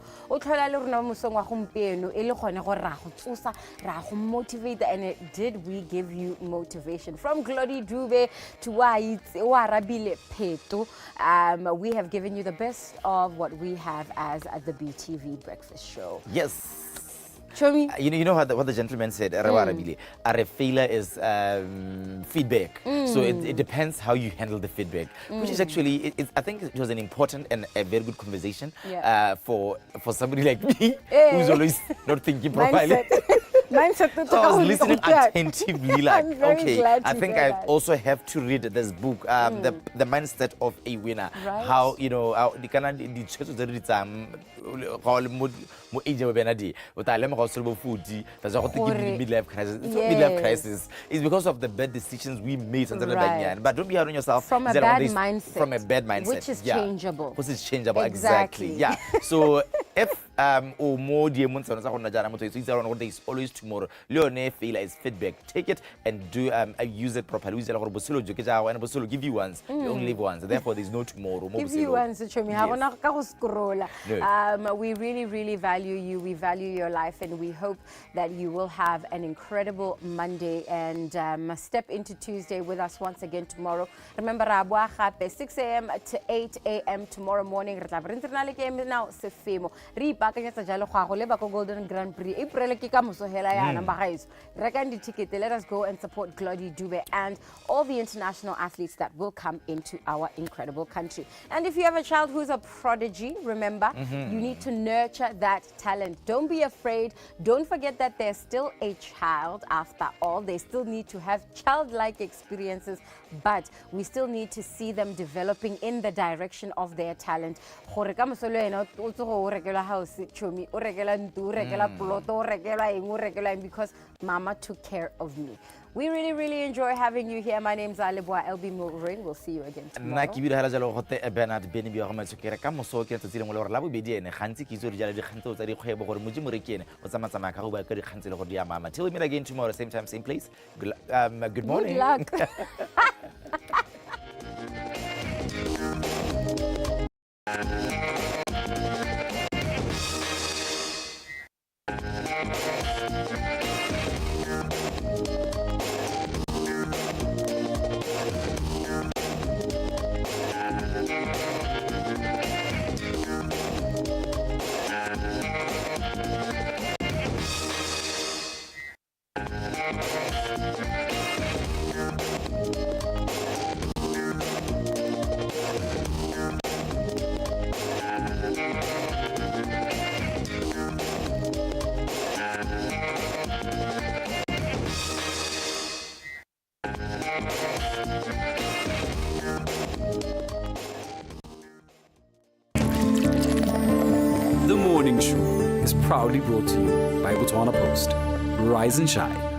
Motivate, and did we give you motivation? From Glody Dube to Warabile Peto, we have given you the best of what we have as the BTV breakfast show. Yes. Show me. You know what the gentleman said, a failure is feedback. So it depends how you handle the feedback, which is actually, I think it was an important and a very good conversation for somebody like me who's always not thinking properly. Mindset. So I was listening attentively, like, okay, I think I also have to read this book, the Mindset of a Winner. Right. How, you know, how the kind of midlife crisis. It's not midlife crisis. It's because of the bad decisions we made. But don't be hard on yourself. From a bad mindset. From a bad mindset. Which is changeable. Which is changeable, exactly. Yeah. So if or more dear months on there is always tomorrow. Leone failure is feedback. Take it and do use it properly. Give you ones. You only live once. Therefore, there's no tomorrow. Give you ones. We really value you. We value your life, and we hope that you will have an incredible Monday and step into Tuesday with us once again tomorrow. Remember, 6 a.m. to 8 a.m. tomorrow morning. Now, akanyetsa jalo go a go leba ko Golden Grand Prix April ke ka moso hela yana ba gaetso rekang di-ticket. Let us go and support Glody Dube and all the international athletes that will come into our incredible country. And if you have a child who's a prodigy, remember, you need to nurture that talent. Don't be afraid. Don't forget that they're still a child after all. They still need to have childlike experiences, but we still need to see them developing in the direction of their talent. Gore ka moso le ena o tso go rekela house chomi o rekela ntu o rekela plot o rekela eng o rekela eng because mama took care of me. We really enjoy having you here. My name's Aleboa LB Mulring. We'll see you again tomorrow. Nna ke bile hala jalo go te Bernard Benny go matso ke re ka moso ke tsa le la bobedi ene gantsi ke itse re jala dikgantse tsa dikgwebo gore modimo re ke ene o tsamaya ka go ba ka dikgantse le gore di ama. Till we meet again tomorrow, same time, same place. Good morning. Good luck. The Morning Show is proudly brought to you by Botswana Post. Rise and shine.